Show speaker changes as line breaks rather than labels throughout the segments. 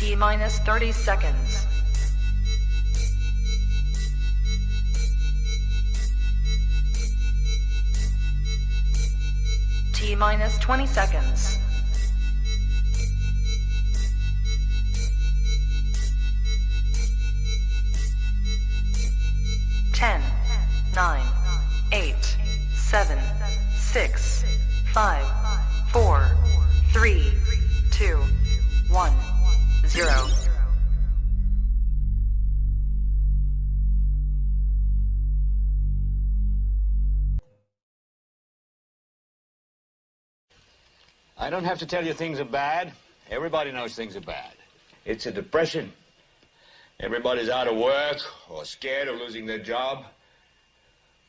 T minus 30 seconds. T minus 20 seconds. Ten, 9, 8, 7, 6, 5, 4, 3, 2, 1, 0.
I don't have to tell you things are bad. Everybody knows things are bad. It's a depression. Everybody's out of work or scared of losing their job.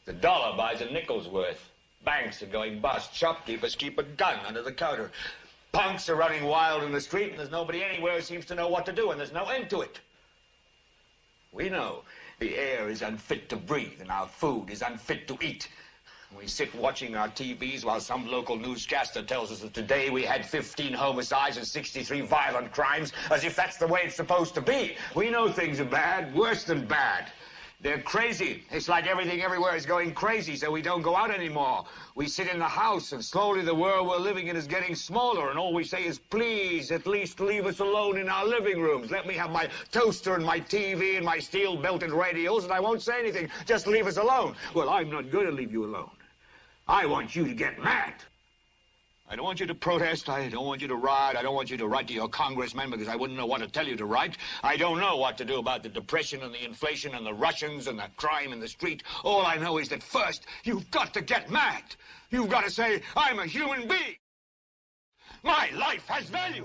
The dollar buys a nickel's worth. Banks are going bust. Shopkeepers keep a gun under the counter. Punks are running wild in the street, and there's nobody anywhere who seems to know what to do, and there's no end to it. We know the air is unfit to breathe, and our food is unfit to eat. We sit watching our TVs while some local newscaster tells us that today we had 15 homicides and 63 violent crimes, as if that's the way it's supposed to be. We know things are bad, worse than bad. They're crazy. It's like everything everywhere is going crazy, so we don't go out anymore. We sit in the house, and slowly the world we're living in is getting smaller, and all we say is, please, at least leave us alone in our living rooms. Let me have my toaster and my TV and my steel-belted radios, and I won't say anything. Just leave us alone. Well, I'm not going to leave you alone. I want you to get mad. I don't want you to protest. I don't want you to riot. I don't want you to write to your congressman because I wouldn't know what to tell you to write. I don't know what to do about the depression and the inflation and the Russians and the crime in the street. All I know is that first, you've got to get mad. You've got to say, I'm a human being. My life has value.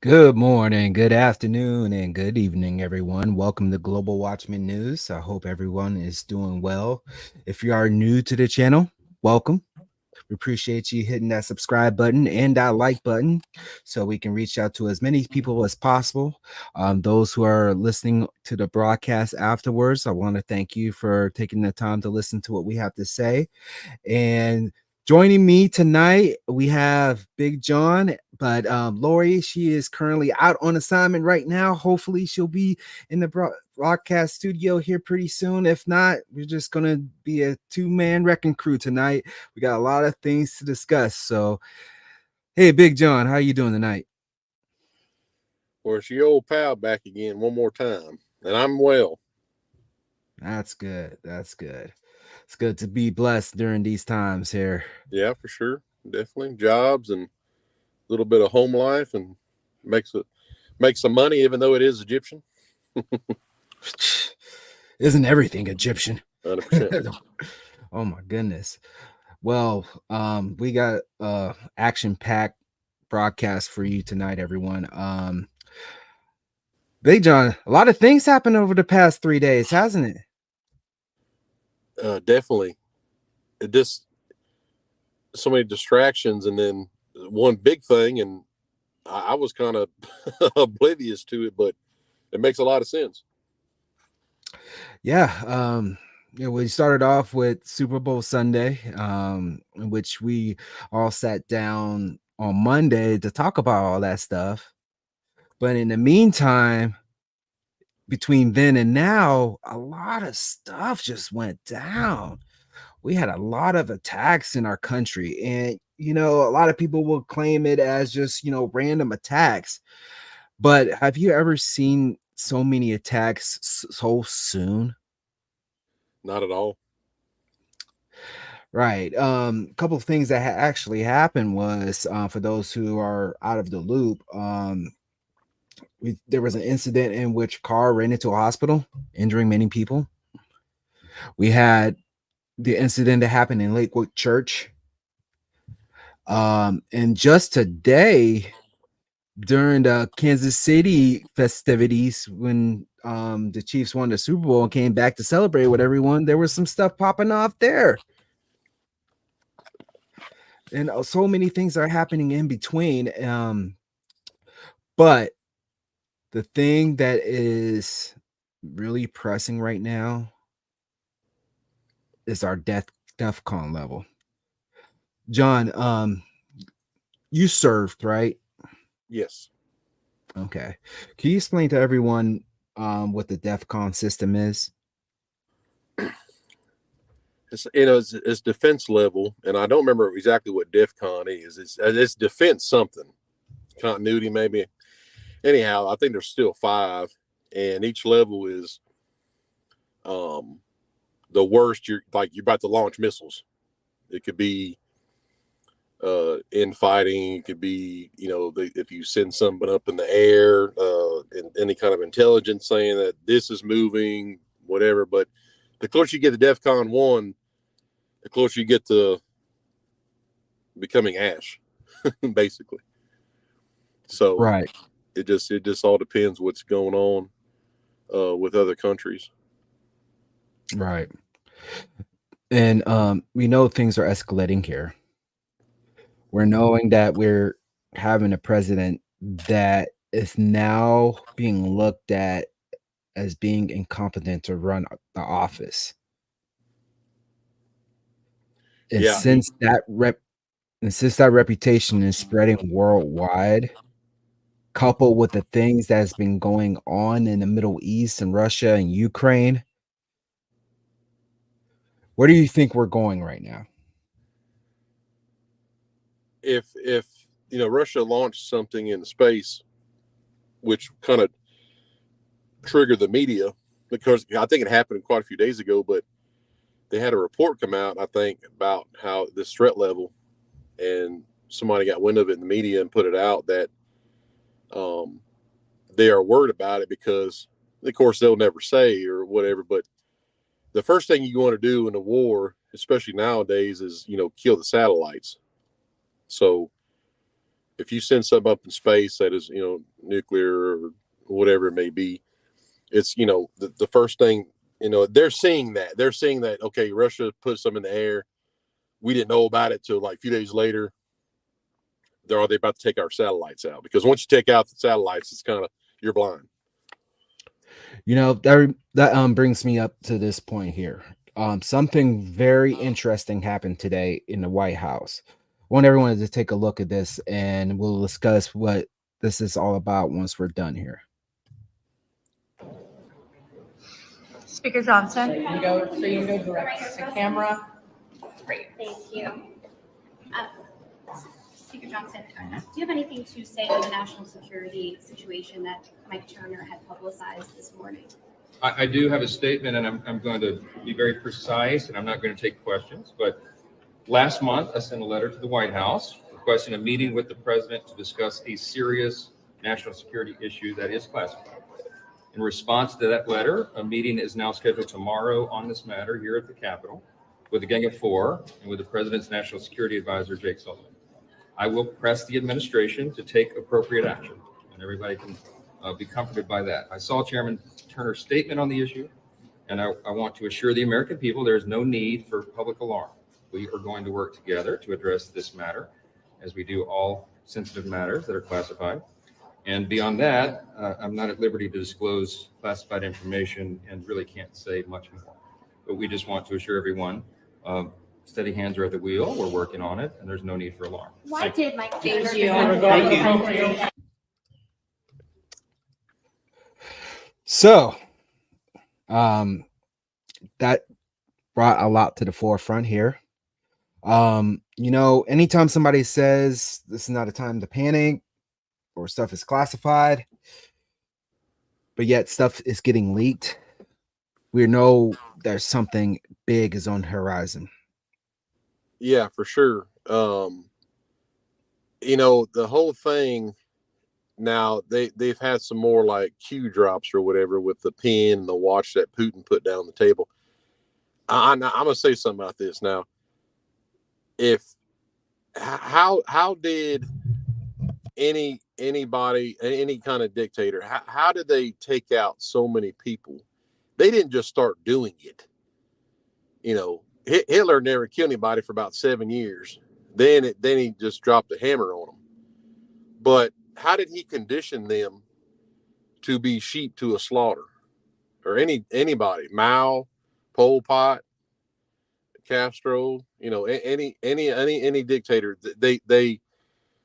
Good morning, good afternoon, and good evening, everyone. Welcome to Global Watchman News. I hope everyone is doing well. If you are new to the channel, welcome. We appreciate you hitting that subscribe button and that like button so we can reach out to as many people as possible. Those who are listening to the broadcast afterwards, I want to thank you for taking the time to listen to what we have to say. And joining me tonight, we have Big John, but Lori, she is currently out on assignment right now. Hopefully she'll be in the broadcast studio here pretty soon. If not, we're just going to be a two-man wrecking crew tonight. We got a lot of things to discuss. So, hey, Big John, how you doing tonight?
Well, it's your old pal back again one more time, and I'm well.
That's good. That's good. It's good to be blessed during these times here.
Yeah, for sure. Definitely. Jobs and a little bit of home life and makes some money, even though it is Egyptian.
Isn't everything Egyptian?
100%.
Oh my goodness. Well, we got action-packed broadcast for you tonight, everyone. Big John, a lot of things happened over the past 3 days, hasn't it?
Definitely. it just so many distractions, and then one big thing, and I was kind of oblivious to it, but it makes a lot of sense.
Yeah. We started off with Super Bowl Sunday, in which we all sat down on Monday to talk about all that stuff. But in the meantime, between then and now, a lot of stuff just went down. We had a lot of attacks in our country, and a lot of people will claim it as just random attacks. But have you ever seen so many attacks so soon?
Not at all.
Right. A couple of things that actually happened was, for those who are out of the loop, there was an incident in which a car ran into a hospital, injuring many people. We had the incident that happened in Lakewood Church. And just today, during the Kansas City festivities, when the Chiefs won the Super Bowl and came back to celebrate with everyone, there was some stuff popping off there. And so many things are happening in between. But the thing that is really pressing right now is our DEFCON level. John, you served, right?
Yes.
Okay. Can you explain to everyone what the DEFCON system is?
It's defense level, and I don't remember exactly what DEFCON is. It's defense something, continuity maybe. Anyhow, I think there's still 5, and each level is the worst. You're about to launch missiles. It could be infighting. It could be if you send something up in the air, and any kind of intelligence saying that this is moving, whatever. But the closer you get to DEFCON 1, the closer you get to becoming ash, basically. So
Right.
It just all depends what's going on with other countries.
Right. And we know things are escalating here. We're knowing that we're having a president that is now being looked at as being incompetent to run the office. And
Yeah.
since that reputation is spreading worldwide, coupled with the things that's been going on in the Middle East and Russia and Ukraine, where do you think we're going right now?
If Russia launched something in space, which kind of triggered the media, because I think it happened quite a few days ago, but they had a report come out, I think, about how this threat level, and somebody got wind of it in the media and put it out that they are worried about it because, of course, they'll never say or whatever, but the first thing you want to do in a war, especially nowadays, is kill the satellites. So if you send something up in space that is nuclear or whatever it may be, it's the first thing. They're seeing that okay, Russia put some in the air, we didn't know about it till like a few days later. They about to take our satellites out, because once you take out the satellites, it's kind of, you're blind.
That brings me up to this point here. Something very interesting happened today in the White House. I want everyone to take a look at this, and we'll discuss what this is all about once we're done here.
Speaker Johnson.
You can go direct to camera.
Great.
Thank you. Speaker Johnson, do you have anything to say on the national security situation that Mike Turner had publicized this morning?
I do have a statement, and I'm going to be very precise, and I'm not going to take questions. But last month, I sent a letter to the White House requesting a meeting with the president to discuss a serious national security issue that is classified. In response to that letter, a meeting is now scheduled tomorrow on this matter here at the Capitol with a gang of 4 and with the president's national security advisor, Jake Sullivan. I will press the administration to take appropriate action, and everybody can be comforted by that. I saw Chairman Turner's statement on the issue, and I want to assure the American people there is no need for public alarm. We are going to work together to address this matter, as we do all sensitive matters that are classified. And beyond that, I'm not at liberty to disclose classified information and really can't say much more. But we just want to assure everyone, steady hands are at the wheel. We're working on it, and there's no need for alarm.
Why did Mike Taylor?
Thank you.
So, that brought a lot to the forefront here. Anytime somebody says this is not a time to panic or stuff is classified, but yet stuff is getting leaked, we know there's something big is on the horizon.
Yeah, for sure. The whole thing now, they've had some more like Q drops or whatever with the pen and the watch that Putin put down the table. I'm gonna say something about this now. How did anybody, any kind of dictator, how did they take out so many people? They didn't just start doing it. Hitler never killed anybody for about 7 years. Then he just dropped a hammer on them. But how did he condition them to be sheep to a slaughter? Or anybody, Mao, Pol Pot, Castro, any dictator, they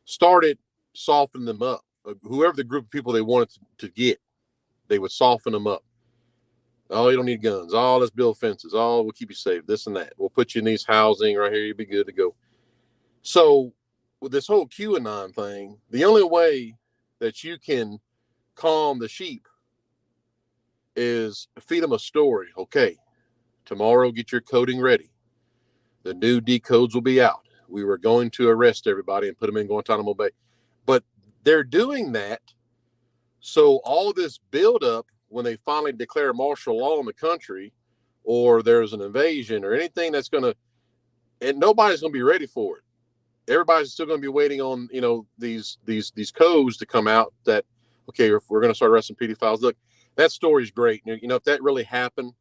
started softening them up. Whoever the group of people they wanted to get, they would soften them up. Oh, you don't need guns. Oh, let's build fences. Oh, we'll keep you safe. This and that. We'll put you in these housing right here. You'll be good to go. So with this whole QAnon thing, the only way that you can calm the sheep is feed them a story. Okay, tomorrow get your coding ready. The new decodes will be out. We were going to arrest everybody and put them in Guantanamo Bay. But they're doing that so all this buildup, when they finally declare martial law in the country, or there's an invasion or anything that's going to, and nobody's going to be ready for it. Everybody's still going to be waiting on, these codes to come out that, okay, if we're going to start arresting pedophiles. Look, that story's great. If that really happened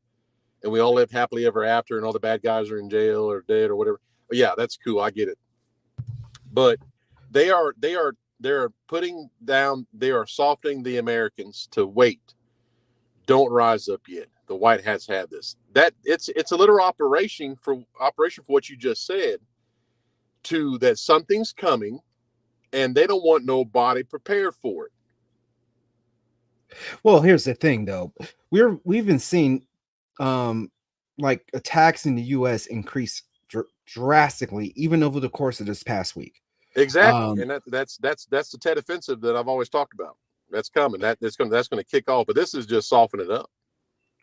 and we all lived happily ever after and all the bad guys are in jail or dead or whatever, yeah, that's cool. I get it. But they are putting down, they are softening the Americans to wait. Don't rise up yet. The white hats had this. That it's a little operation for what you just said, to that something's coming and they don't want nobody prepared for it.
Well, here's the thing though. We've been seeing like attacks in the US increase drastically even over the course of this past week.
Exactly. And that's the Tet offensive that I've always talked about. That's coming. That's going to kick off, but this is just softening up.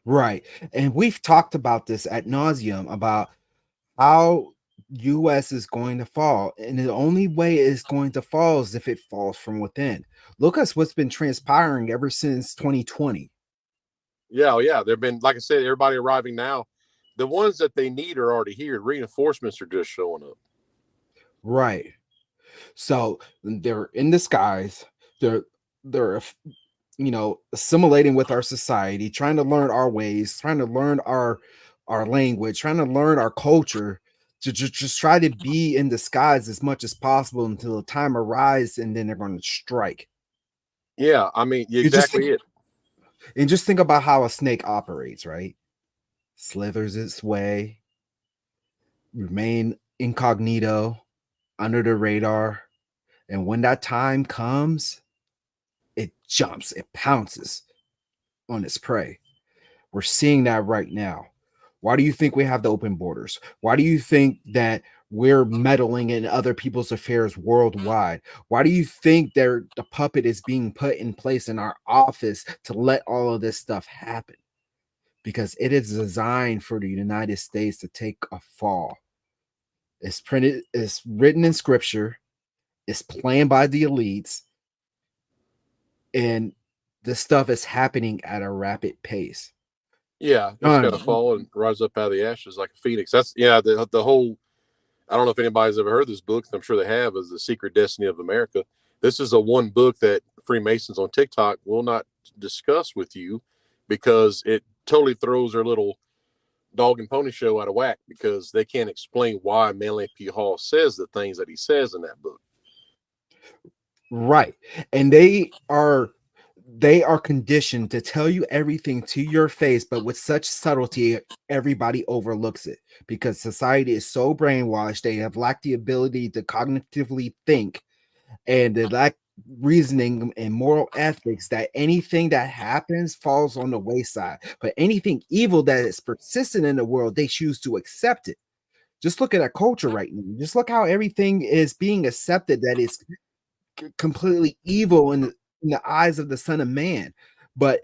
Right. And we've talked about this ad nauseum about how US is going to fall. And the only way it's going to fall is if it falls from within. Look at what's been transpiring ever since 2020.
Yeah. There've been, like I said, everybody arriving now. The ones that they need are already here. Reinforcements are just showing up.
Right. So they're in disguise. They're assimilating with our society, trying to learn our ways, trying to learn our language, trying to learn our culture, to just try to be in disguise as much as possible until the time arrives, and then they're going to strike.
Yeah, I mean, exactly it.
And just think about how a snake operates, right? Slithers its way, remain incognito, under the radar, and when that time comes, it jumps, it pounces on its prey. We're seeing that right now. Why do you think we have the open borders? Why do you think that we're meddling in other people's affairs worldwide? Why do you think the puppet is being put in place in our office to let all of this stuff happen? Because it is designed for the United States to take a fall. It's printed, it's written in scripture, it's planned by the elites, and this stuff is happening at a rapid pace.
Yeah, it's going to fall and rise up out of the ashes like a phoenix. That's, the whole, I don't know if anybody's ever heard this book. I'm sure they have, is The Secret Destiny of America. This is a one book that Freemasons on TikTok will not discuss with you because it totally throws their little dog and pony show out of whack because they can't explain why Manly P. Hall says the things that he says in that book.
Right. And they are conditioned to tell you everything to your face, but with such subtlety, everybody overlooks it because society is so brainwashed. They have lacked the ability to cognitively think, and they lack reasoning and moral ethics, that anything that happens falls on the wayside. But anything evil that is persistent in the world, they choose to accept it. Just look at our culture right now. Just look how everything is being accepted that is completely evil in the eyes of the Son of Man. But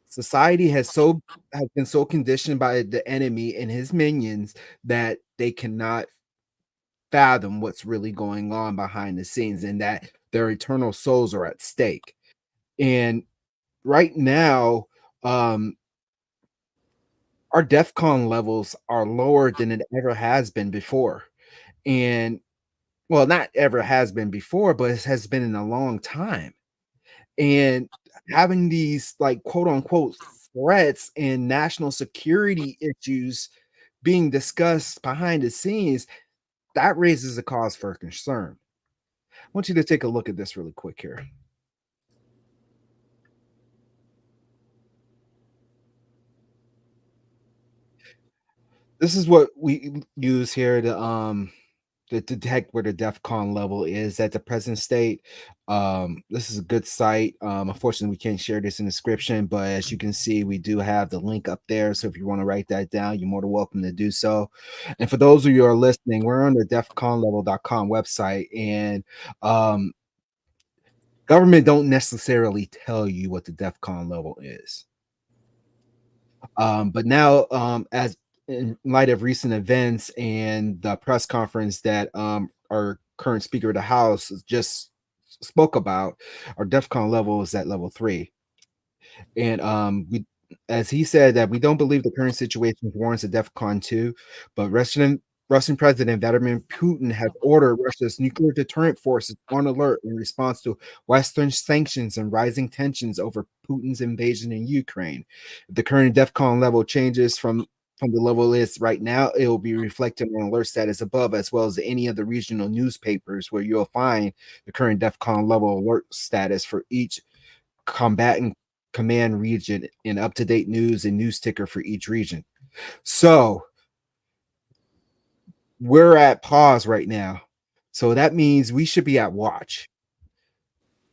society has been so conditioned by the enemy and his minions that they cannot fathom what's really going on behind the scenes, and that their eternal souls are at stake. And right now, um, our DEFCON levels are lower than it ever has been before. And well, not ever has been before, but it has been in a long time. And having these like quote unquote threats and national security issues being discussed behind the scenes, that raises a cause for concern. I want you to take a look at this really quick here. This is what we use here to detect where the DEFCON level is at the present state. This is a good site. Unfortunately, we can't share this in the description, but as you can see, we do have the link up there. So if you want to write that down, you're more than welcome to do so. And for those of you who are listening, we're on the defconlevel.com website, and government don't necessarily tell you what the DEFCON level is. But now, as in light of recent events and the press conference that our current Speaker of the House just spoke about, our DEFCON level is at level 3. And as he said, that we don't believe the current situation warrants a DEFCON 2, but Russian President Vladimir Putin has ordered Russia's nuclear deterrent forces on alert in response to Western sanctions and rising tensions over Putin's invasion in Ukraine. If the current DEFCON level changes from the level it is right now, it will be reflected on alert status above, as well as any of the regional newspapers where you'll find the current DEFCON level alert status for each combatant command region and up-to-date news and news ticker for each region. So we're at pause right now. So that means we should be at watch.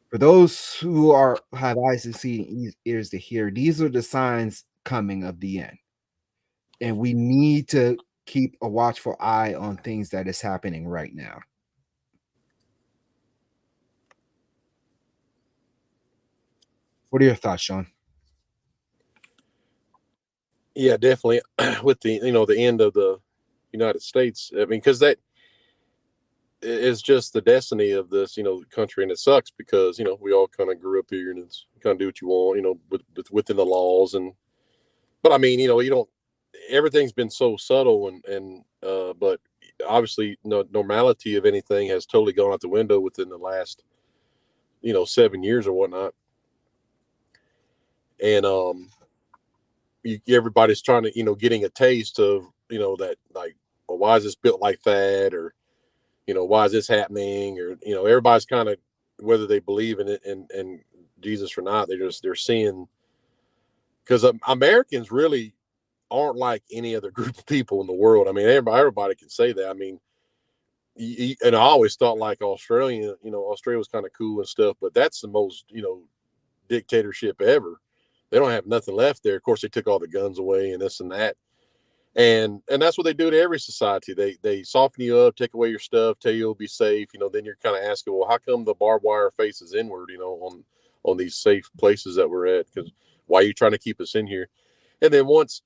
For those who have eyes to see and ears to hear, these are the signs coming of the end. And we need to keep a watchful eye on things that is happening right now. What are your thoughts, Sean?
Yeah, definitely. With the the end of the United States, I mean, because that is just the destiny of this country, and it sucks because we all kind of grew up here, and it's kind of do what you want, within the laws. And but I mean, you don't. Everything's been so subtle, and but obviously, no normality of anything has totally gone out the window within the last 7 years or whatnot. And everybody's trying to getting a taste of that, like, well, why is this built like that, or why is this happening, or everybody's kind of, whether they believe in it and Jesus or not, they're seeing, because Americans really aren't like any other group of people in the world. I mean, everybody can say that. I mean, and I always thought like Australia was kind of cool and stuff, but that's the most dictatorship ever. They don't have nothing left there. Of course, they took all the guns away and this and that, and that's what they do to every society. They soften you up, take away your stuff, tell you you'll be safe. Then you're kind of asking, well, how come the barbed wire faces inward? On these safe places that we're at, because why are you trying to keep us in here? And then once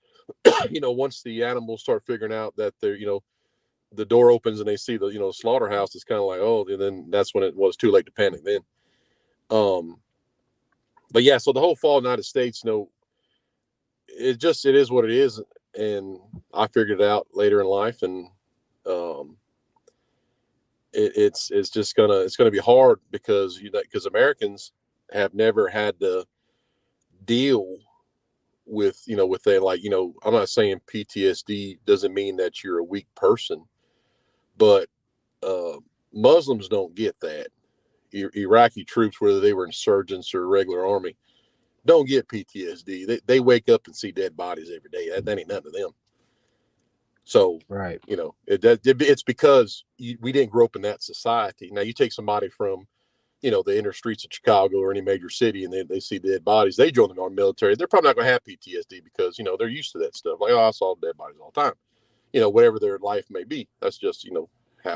once the animals start figuring out that they're the door opens and they see the slaughterhouse, it's kind of like, oh, and then that's when it was too late to panic then. But yeah, so the whole fall of the United States, it is what it is. And I figured it out later in life. And it's just gonna be hard because Americans have never had to deal with with that, like, I'm not saying PTSD doesn't mean that you're a weak person, but Muslims don't get that. Iraqi troops, whether they were insurgents or regular army, don't get PTSD. They wake up and see dead bodies every day. That ain't nothing to them. So,
Right.
it's because we didn't grow up in that society. Now, you take somebody from, the inner streets of Chicago or any major city, and they see dead bodies, they join the army military. They're probably not going to have PTSD because, they're used to that stuff. Like, oh, I saw dead bodies all the time. Whatever their life may be. That's just,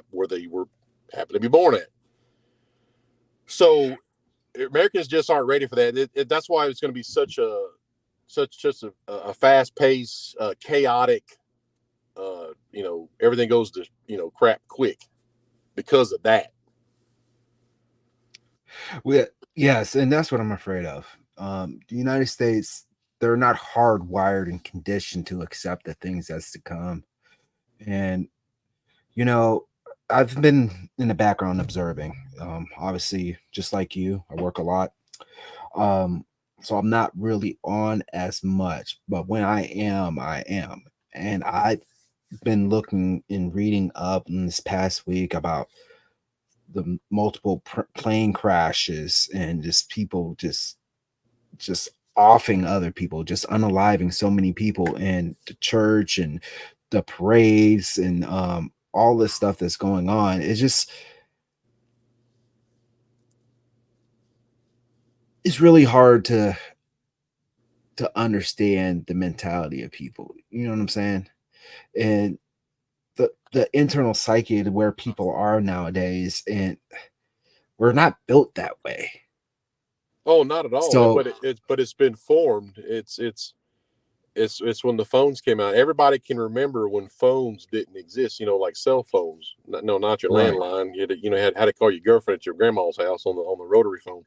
where they happen to be born at. So Americans just aren't ready for that. That's why it's going to be such a fast paced, chaotic, everything goes to, crap quick because of that.
Yes, and that's what I'm afraid of. The United States, they're not hardwired and conditioned to accept the things that's to come. And, I've been in the background observing. Obviously, just like you, I work a lot. So I'm not really on as much, but when I am, I am. And I've been looking and reading up in this past week about the multiple plane crashes and just people just offing other people, just unaliving so many people in the church and the parades and all this stuff that's going on. It's really hard to understand the mentality of people. You know what I'm saying? And the internal psyche of where people are nowadays, and we're not built that way.
Oh, not at all.
So,
But it's been formed. It's when the phones came out. Everybody can remember when phones didn't exist. Like cell phones. No, not your
right.
landline. You had to call your girlfriend at your grandma's house on the rotary phone.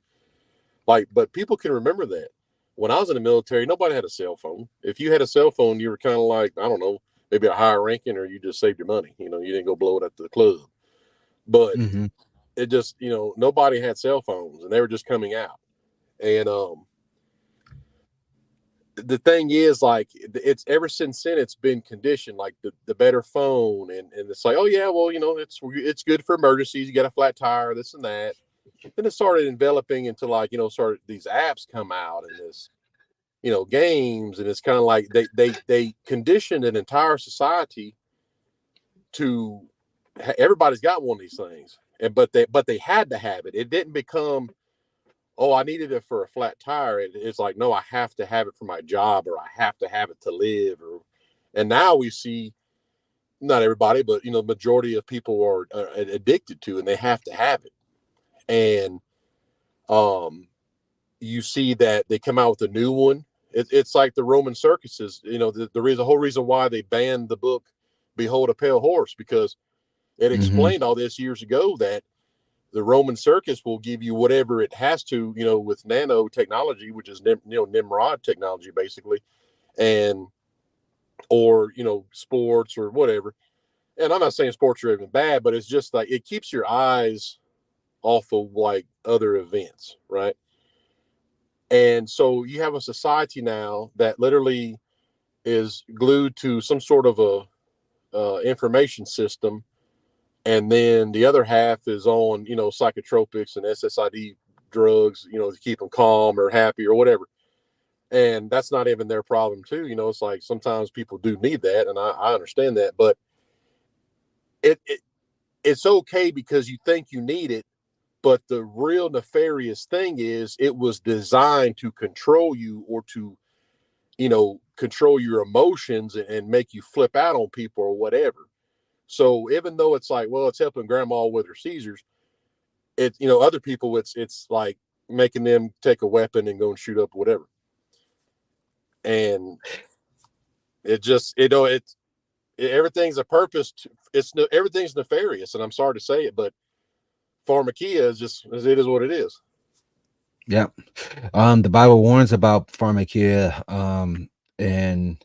But people can remember that. When I was in the military, nobody had a cell phone. If you had a cell phone, you were kind of like, I don't know, maybe a higher ranking, or you just saved your money. You didn't go blow it at the club. But
Mm-hmm.
it just, nobody had cell phones, and they were just coming out. And the thing is, like, it's ever since then, it's been conditioned, like the better phone, and it's like, oh yeah, well, it's good for emergencies. You got a flat tire, this and that. Then it started enveloping into, like, started these apps come out and this, games, and it's kind of like they conditioned an entire society to everybody's got one of these things, but they had to have it. It didn't become, oh, I needed it for a flat tire. It's like, no, I have to have it for my job, or I have to have it to live. And now we see, not everybody, but the majority of people are addicted to, and they have to have it. And you see that they come out with a new one. It's like the Roman circuses. The whole reason why they banned the book "Behold a Pale Horse," because it explained all this years ago, that the Roman circus will give you whatever it has to, with nanotechnology, which is Nimrod technology, basically, and or sports or whatever. And I'm not saying sports are even bad, but it's just like it keeps your eyes off of, like, other events, right? And so you have a society now that literally is glued to some sort of a information system, and then the other half is on psychotropics and SSID drugs, to keep them calm or happy or whatever. And that's not even their problem too. It's like sometimes people do need that, and I understand that, but it's okay because you think you need it. But the real nefarious thing is, it was designed to control you, or to, control your emotions and make you flip out on people or whatever. So even though it's like, well, it's helping grandma with her seizures, other people, it's like making them take a weapon and go and shoot up whatever. And it just, everything's a purpose. Everything's nefarious. And I'm sorry to say it, but pharmakia is just, it is what it is.
Yeah. The Bible warns about pharmakia, and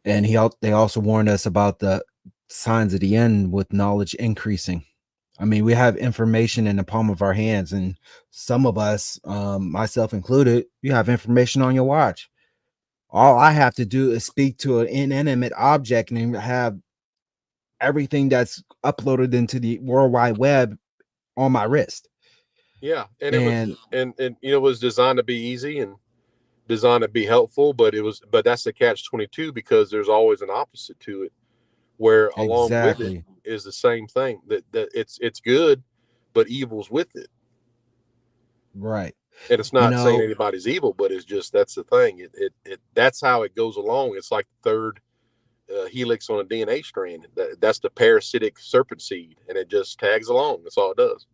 they also warned us about the signs of the end, with knowledge increasing. I mean, we have information in the palm of our hands, and some of us, myself included, you have information on your watch. All I have to do is speak to an inanimate object and have everything that's uploaded into the World Wide Web on my wrist.
Yeah, and it was
And
and it was designed to be easy and designed to be helpful, but that's the catch-22 because there's always an opposite to it, where along with it
exactly
is the same thing that it's good, but evil's with it.
right.
And it's
You
not saying
know,
anybody's evil, but it's just that's the thing. It that's how it goes along. It's like the third helix on a DNA strand. That's the parasitic serpent seed, and it just tags along. That's all it does.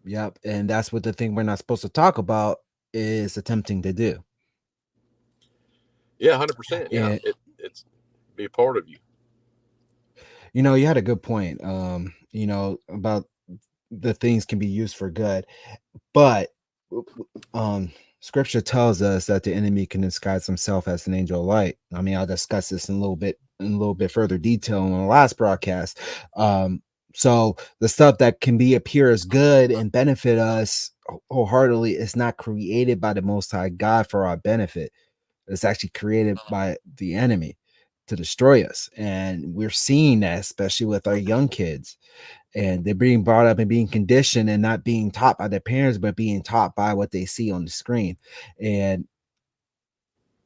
yep. And that's what the thing we're not supposed to talk about is attempting to do.
Yeah, 100%. Yeah,
And
it's be a part of you.
you had a good point. About the things can be used for good, but um scripture tells us that the enemy can disguise himself as an angel of light. I mean, I'll discuss this in a little bit further detail in the last broadcast. So the stuff that can be appear as good and benefit us wholeheartedly is not created by the Most High God for our benefit. It's actually created by the enemy to destroy us, and we're seeing that especially with our young kids, and they're being brought up and being conditioned and not being taught by their parents, but being taught by what they see on the screen. And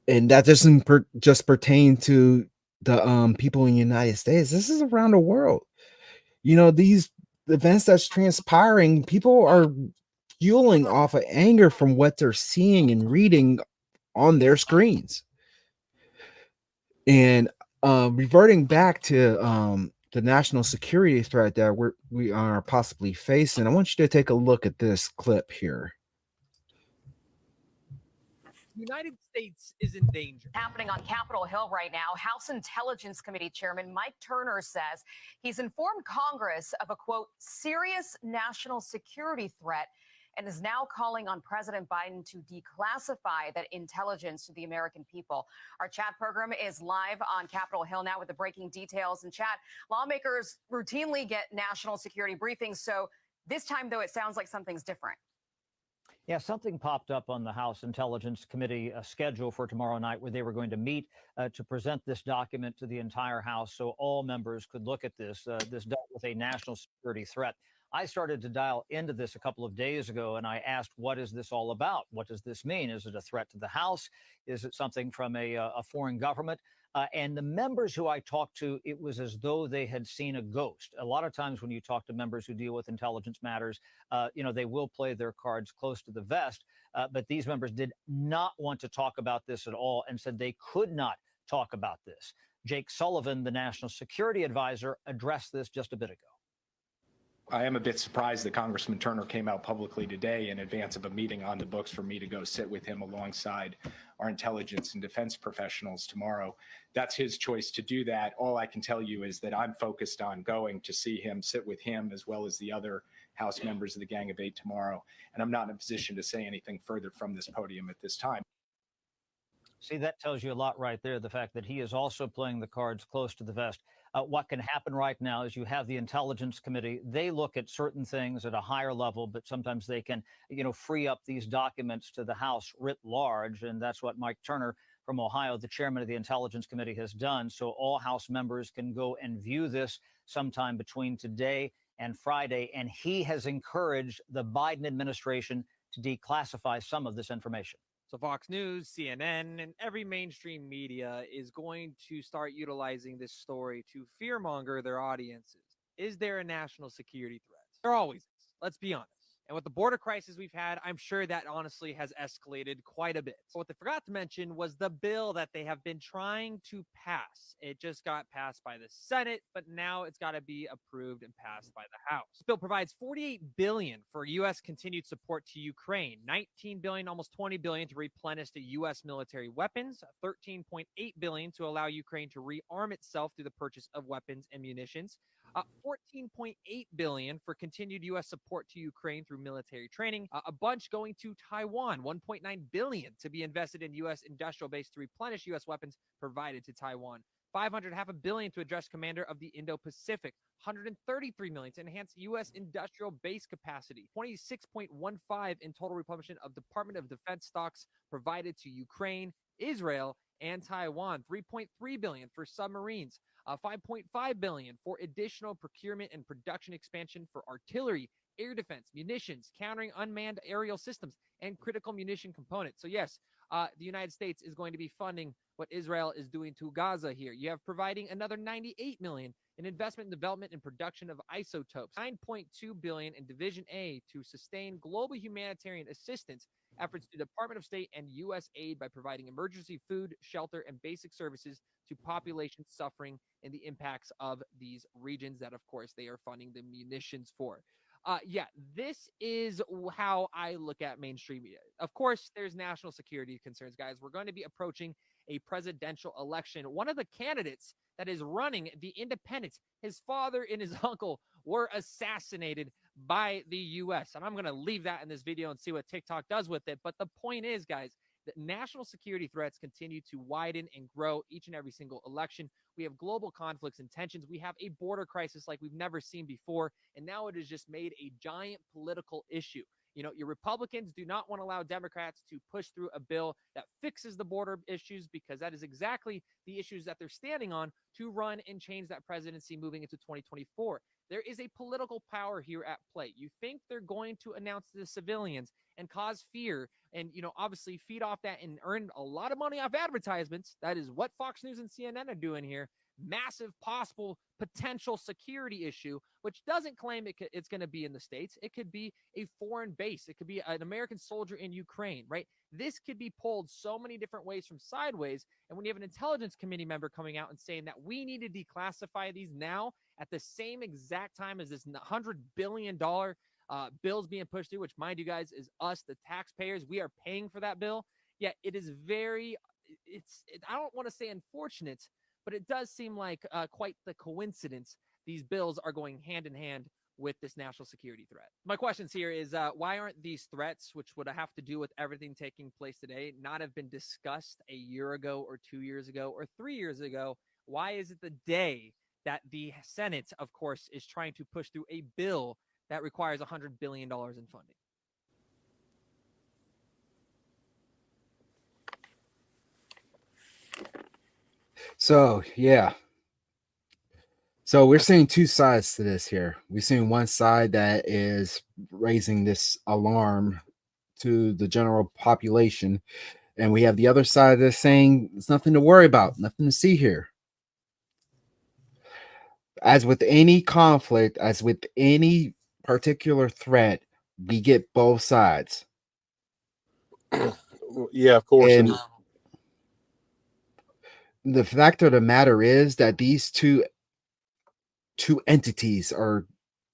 that doesn't just pertain to the people in the United States. This is around the world. These events that's transpiring, people are fueling off of anger from what they're seeing and reading on their screens. And reverting back to the national security threat that we are possibly facing, I want you to take a look at this clip here.
The United States is in danger.
Happening on Capitol Hill right now, House Intelligence Committee Chairman Mike Turner says he's informed Congress of a, quote, serious national security threat and is now calling on President Biden to declassify that intelligence to the American people. Our chat program is live on Capitol Hill now with the breaking details. And chat, lawmakers routinely get national security briefings. So this time, though, it sounds like something's different.
Yeah, something popped up on the House Intelligence Committee schedule for tomorrow night where they were going to meet to present this document to the entire House so all members could look at this. This dealt with a national security threat. I started to dial into this a couple of days ago, and I asked, what is this all about? What does this mean? Is it a threat to the House? Is it something from a foreign government? And the members who I talked to, it was as though they had seen a ghost. A lot of times when you talk to members who deal with intelligence matters, they will play their cards close to the vest. But these members did not want to talk about this at all and said they could not talk about this. Jake Sullivan, the national security advisor, addressed this just a bit ago.
I am a bit surprised that Congressman Turner came out publicly today in advance of a meeting on the books for me to go sit with him alongside our intelligence and defense professionals tomorrow. That's his choice to do that. All I can tell you is that I'm focused on going to see him, sit with him, as well as the other House members of the Gang of Eight tomorrow. And I'm not in a position to say anything further from this podium at this time.
See, that tells you a lot right there, the fact that he is also playing the cards close to the vest. What can happen right now is you have the Intelligence Committee. They look at certain things at a higher level, but sometimes they can, free up these documents to the House writ large. And that's what Mike Turner from Ohio, the chairman of the Intelligence Committee, has done. So all House members can go and view this sometime between today and Friday. And he has encouraged the Biden administration to declassify some of this information.
So Fox News, CNN, and every mainstream media is going to start utilizing this story to fearmonger their audiences. Is there a national security threat? There always is. Let's be honest. And with the border crisis we've had, I'm sure that honestly has escalated quite a bit. So what they forgot to mention was the bill that they have been trying to pass. It just got passed by the Senate, but now it's got to be approved and passed by the House. This bill provides $48 billion for U.S. continued support to Ukraine, $19 billion, almost $20 billion to replenish the U.S. military weapons, $13.8 billion to allow Ukraine to rearm itself through the purchase of weapons and munitions, $14.8 billion for continued U.S. support to Ukraine through military training, a bunch going to Taiwan, $1.9 billion to be invested in U.S. industrial base to replenish U.S. weapons provided to Taiwan, $500 million to address commander of the Indo-Pacific, $133 million to enhance U.S. industrial base capacity, $26.15 in total replenishment of Department of Defense stocks provided to Ukraine, Israel, and Taiwan, 3.3 billion for submarines, 5.5 billion for additional procurement and production expansion for artillery, air defense, munitions, countering unmanned aerial systems, and critical munition components. So yes, the United States is going to be funding what Israel is doing to Gaza here. You have providing another 98 million in investment in development and production of isotopes, 9.2 billion in Division A to sustain global humanitarian assistance efforts to the Department of State and U.S. aid by providing emergency food, shelter, and basic services to populations suffering in the impacts of these regions that, of course, they are funding the munitions for. Yeah, this is how I look at mainstream media. Of course, there's national security concerns, guys. We're going to be approaching a presidential election. One of the candidates that is running, the independents, his father and his uncle were assassinated by the U.S. And I'm going to leave that in this video and see what TikTok does with it. But the point is, guys, that national security threats continue to widen and grow each and every single election. We have global conflicts and tensions. We have a border crisis like we've never seen before. And now it has just made a giant political issue. You know, your Republicans do not want to allow Democrats to push through a bill that fixes the border issues, because that is exactly the issues that they're standing on to run and change that presidency moving into 2024. There is a political power here at play. You think they're going to announce to the civilians and cause fear and, you know, obviously feed off that and earn a lot of money off advertisements. That is what Fox News and CNN are doing here. Massive possible potential security issue, which doesn't claim it's going to be in the States. It could be a foreign base. It could be an American soldier in Ukraine, right? This could be pulled so many different ways from sideways. And when you have an intelligence committee member coming out and saying that we need to declassify these now at the same exact time as this $100 billion bills being pushed through, which, mind you guys, is us, the taxpayers. We are paying for that bill. Yeah, it is I don't want to say unfortunate, but it does seem like quite the coincidence these bills are going hand in hand with this national security threat. My questions here is why aren't these threats, which would have to do with everything taking place today, not have been discussed a year ago or 2 years ago or 3 years ago? Why is it the day that the Senate, of course, is trying to push through a bill that requires $100 billion in funding?
So, yeah. So we're seeing two sides to this here. We're seeing one side that is raising this alarm to the general population, and we have the other side that's saying it's nothing to worry about, nothing to see here. As with any conflict, as with any particular threat, we get both sides.
Yeah, of course.
And the fact of the matter is that these two entities are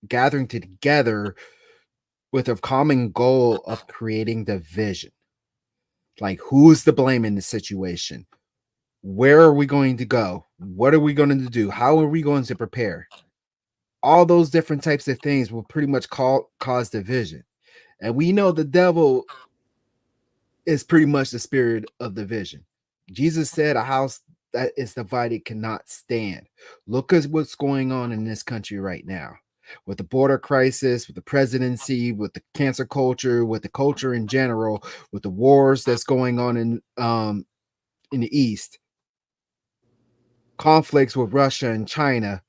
gathering together with a common goal of creating division. Like, who's to blame in the situation? Where are we going to go? What are we going to do? How are we going to prepare? All those different types of things will pretty much cause division. And we know the devil is pretty much the spirit of division. Jesus said a house that is divided cannot stand. Look at what's going on in this country right now, with the border crisis, with the presidency, with the cancer culture, with the culture in general, with the wars that's going on in the East, conflicts with Russia and China.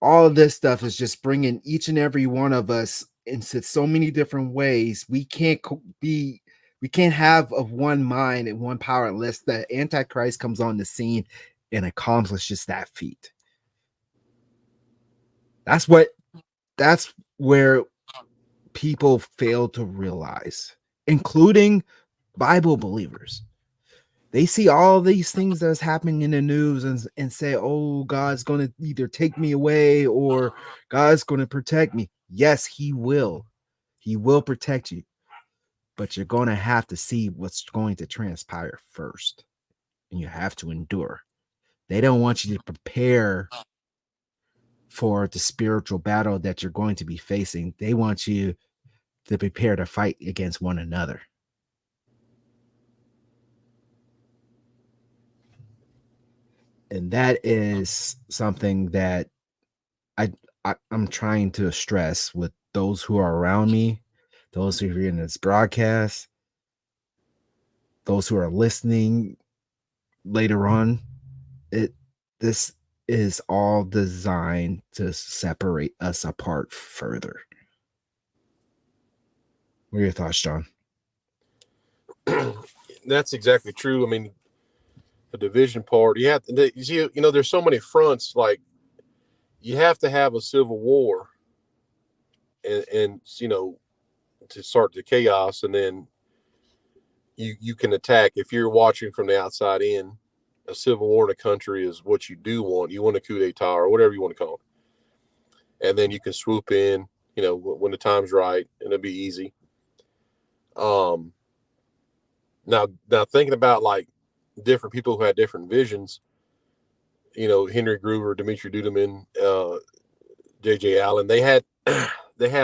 All of this stuff is just bringing each and every one of us into so many different ways. We can't have of one mind and one power unless the Antichrist comes on the scene and accomplishes that feat. That's where people fail to realize, including Bible believers. They see all these things that's happening in the news and say, oh, God's going to either take me away or God's going to protect me. Yes, he will. He will protect you. But you're going to have to see what's going to transpire first. And you have to endure. They don't want you to prepare for the spiritual battle that you're going to be facing. They want you to prepare to fight against one another. And that is something that I'm trying to stress with those who are around me, those who are in this broadcast, those who are listening later on, this is all designed to separate us apart further. What are your thoughts, John?
That's exactly true. I mean, the division part, there's so many fronts. Like, you have to have a civil war and to start the chaos, and then you can attack. If you're watching from the outside in, a civil war in a country is what you do want. You want a coup d'etat or whatever you want to call it. And then you can swoop in, when the time's right, and it'll be easy. Now thinking about like different people who had different visions, Henry Groover, Dimitri Duduman, J.J. Allen, they had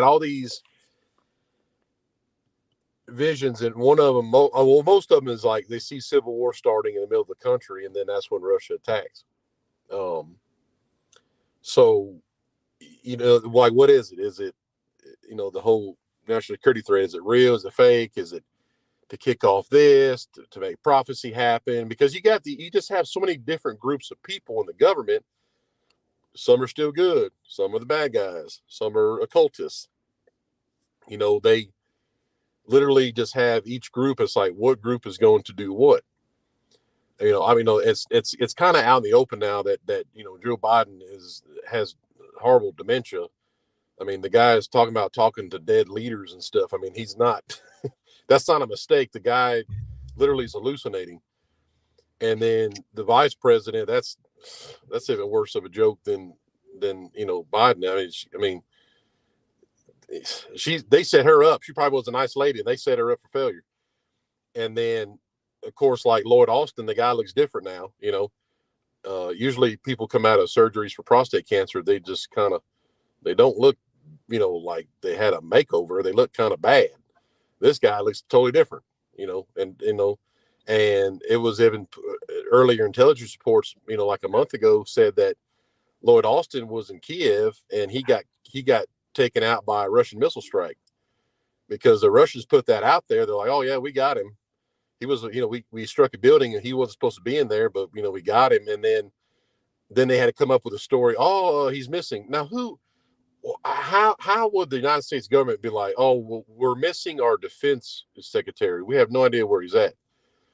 all these visions, and one of them, most of them is like they see civil war starting in the middle of the country, and then that's when Russia attacks. So, like, what is it? Is it, the whole national security threat? Is it real? Is it fake? Is it to kick off this, to make prophecy happen? Because you just have so many different groups of people in the government. Some are still good. Some are the bad guys. Some are occultists. They literally just have each group. It's like, what group is going to do what? It's kind of out in the open now that Joe Biden has horrible dementia. I mean, the guy is talking to dead leaders and stuff. I mean, he's not. That's not a mistake. The guy literally is hallucinating. And then the vice president, that's even worse of a joke than Biden. They set her up. She probably was a nice lady, and they set her up for failure. And then, of course, like Lloyd Austin, the guy looks different now. Usually people come out of surgeries for prostate cancer. They just they don't look, like they had a makeover. They look kind of bad. This guy looks totally different, and it was even earlier intelligence reports, like a month ago, said that Lloyd Austin was in Kiev and he got taken out by a Russian missile strike, because the Russians put that out there. They're like, oh yeah, we got him. He was, we struck a building and he wasn't supposed to be in there, but we got him. And then they had to come up with a story. Oh, he's missing. Now how would the United States government be like, oh, well, we're missing our defense secretary. We have no idea where he's at.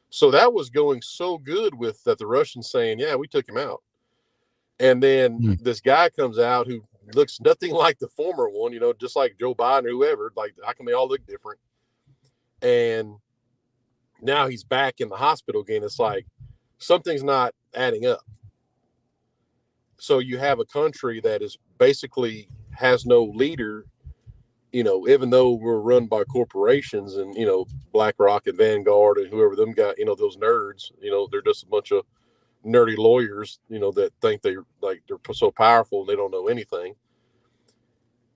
So that was going so good with that, the Russians saying, yeah, we took him out. And then this guy comes out who looks nothing like the former one, just like Joe Biden or whoever. Like, how can they all look different? And now he's back in the hospital again. It's like something's not adding up. So you have a country that is basically has no leader, even though we're run by corporations and, BlackRock and Vanguard and whoever them got, those nerds, they're just a bunch of nerdy lawyers, that think they're so powerful and they don't know anything.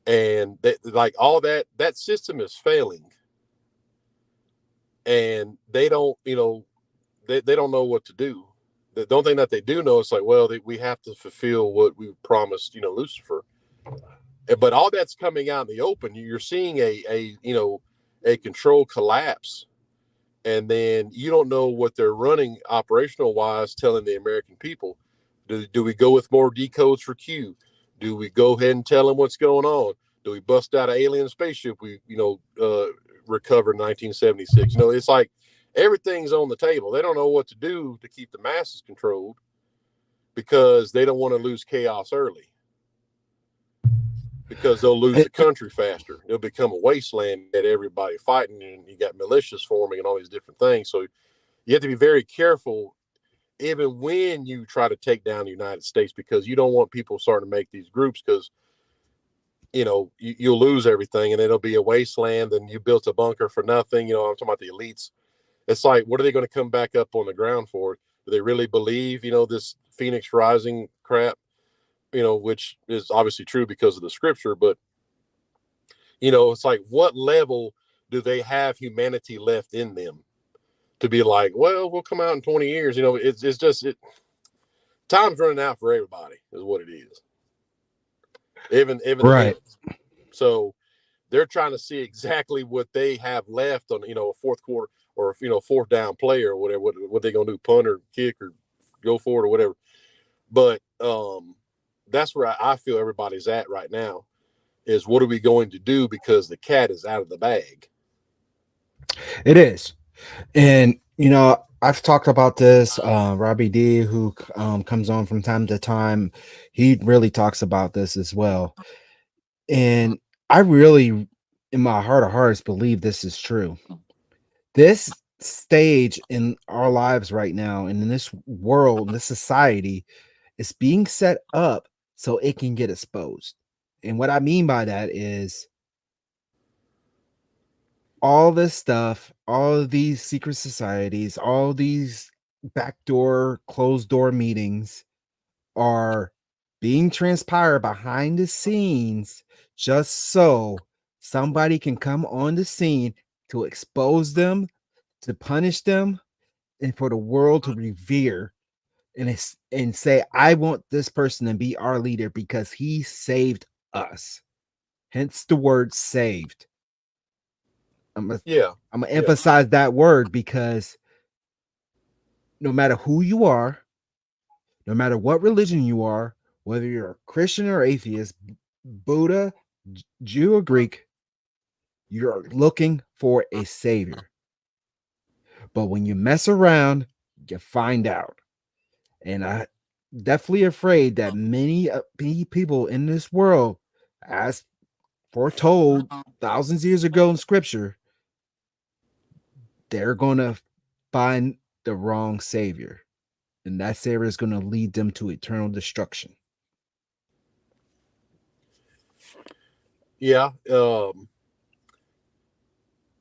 And like all that system is failing. And they don't, they don't know what to do. The only thing that they do know is like, well, we have to fulfill what we promised, Lucifer. But all that's coming out in the open. You're seeing a control collapse, and then you don't know what they're running operational wise, telling the American people. Do we go with more decodes for Q? Do we go ahead and tell them what's going on? Do we bust out an alien spaceship we recovered in 1976? It's like everything's on the table. They don't know what to do to keep the masses controlled, because they don't want to lose chaos early, because they'll lose the country faster. It'll become a wasteland, get everybody fighting, and you got militias forming and all these different things. So you have to be very careful even when you try to take down the United States, because you don't want people starting to make these groups, because you'll lose everything and it'll be a wasteland, and you built a bunker for nothing. I'm talking about the elites. It's like, what are they going to come back up on the ground for? Do they really believe, this Phoenix Rising crap, which is obviously true because of the scripture, but, it's like, what level do they have humanity left in them to be like, well, we'll come out in 20 years. It's just, time's running out for everybody is what it is. Even
right.
So they're trying to see exactly what they have left on, a fourth quarter or, fourth down play or whatever. What they going to do, punt or kick or go for it or whatever. But that's where I feel everybody's at right now is what are we going to do because the cat is out of the bag.
It is. And, I've talked about this. Robbie D, who comes on from time to time, he really talks about this as well. And I really, in my heart of hearts, believe this is true. This stage in our lives right now, and in this world, in this society, is being set up so it can get exposed. And what I mean by that is all this stuff, all of these secret societies, all these backdoor, closed door meetings are being transpired behind the scenes just so somebody can come on the scene to expose them, to punish them, and for the world to revere and say, I want this person to be our leader because he saved us. Hence the word saved. I'm gonna emphasize that word because no matter who you are, no matter what religion you are, whether you're a Christian or atheist, Buddha, Jew, or Greek, you're looking for a savior. But when you mess around, you find out. And I definitely afraid that many people in this world, as foretold thousands of years ago in scripture, they're going to find the wrong savior. And that savior is going to lead them to eternal destruction.
Yeah.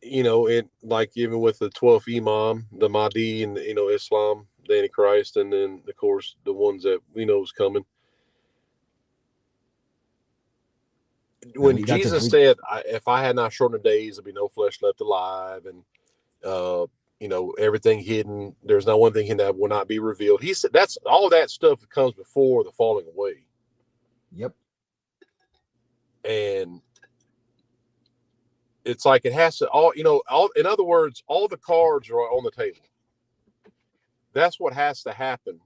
It like even with the 12th Imam, the Mahdi, and Islam, the Antichrist, and then of course the ones that we know is coming. When Jesus said, "If I had not shortened the days, there'd be no flesh left alive," and everything hidden, there's not one thing hidden that will not be revealed. He said that's all that stuff that comes before the falling away.
Yep.
And it's like it has to all in other words, all the cards are on the table. That's what has to happen.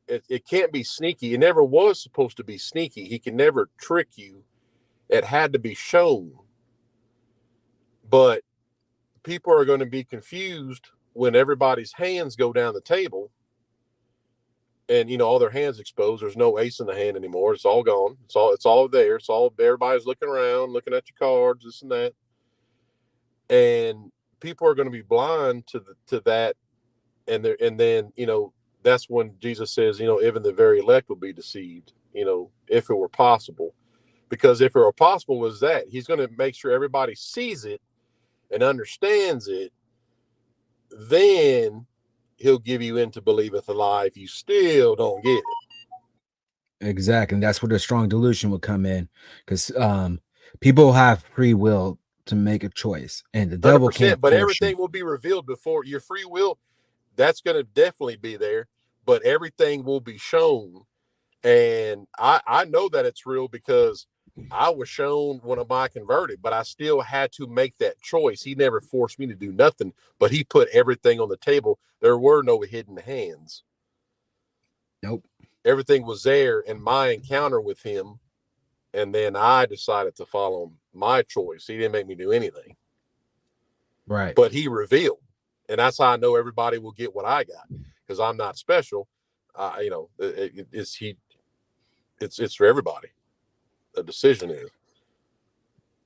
It can't be sneaky. It never was supposed to be sneaky. He can never trick you. It had to be shown. But people are going to be confused when everybody's hands go down the table and all their hands exposed. There's no ace in the hand anymore. It's all gone. It's all there. It's all everybody's looking around, looking at your cards, this and that. And people are going to be blind to that. And then that's when Jesus says, even the very elect will be deceived, if it were possible. Because if it were possible was that he's going to make sure everybody sees it and understands it, then he'll give you in to believeth a lie if you still don't get it.
Exactly. And that's where the strong delusion would come in. Because people have free will to make a choice. And the devil can't.
But everything will be revealed before your free will. That's going to definitely be there. But everything will be shown. And I know that it's real because I was shown when I converted, but I still had to make that choice. He never forced me to do nothing, but he put everything on the table. There were no hidden hands.
Nope.
Everything was there in my encounter with him. And then I decided to follow my choice. He didn't make me do anything.
Right.
But he revealed. And that's how I know everybody will get what I got because I'm not special. It's for everybody. The decision is.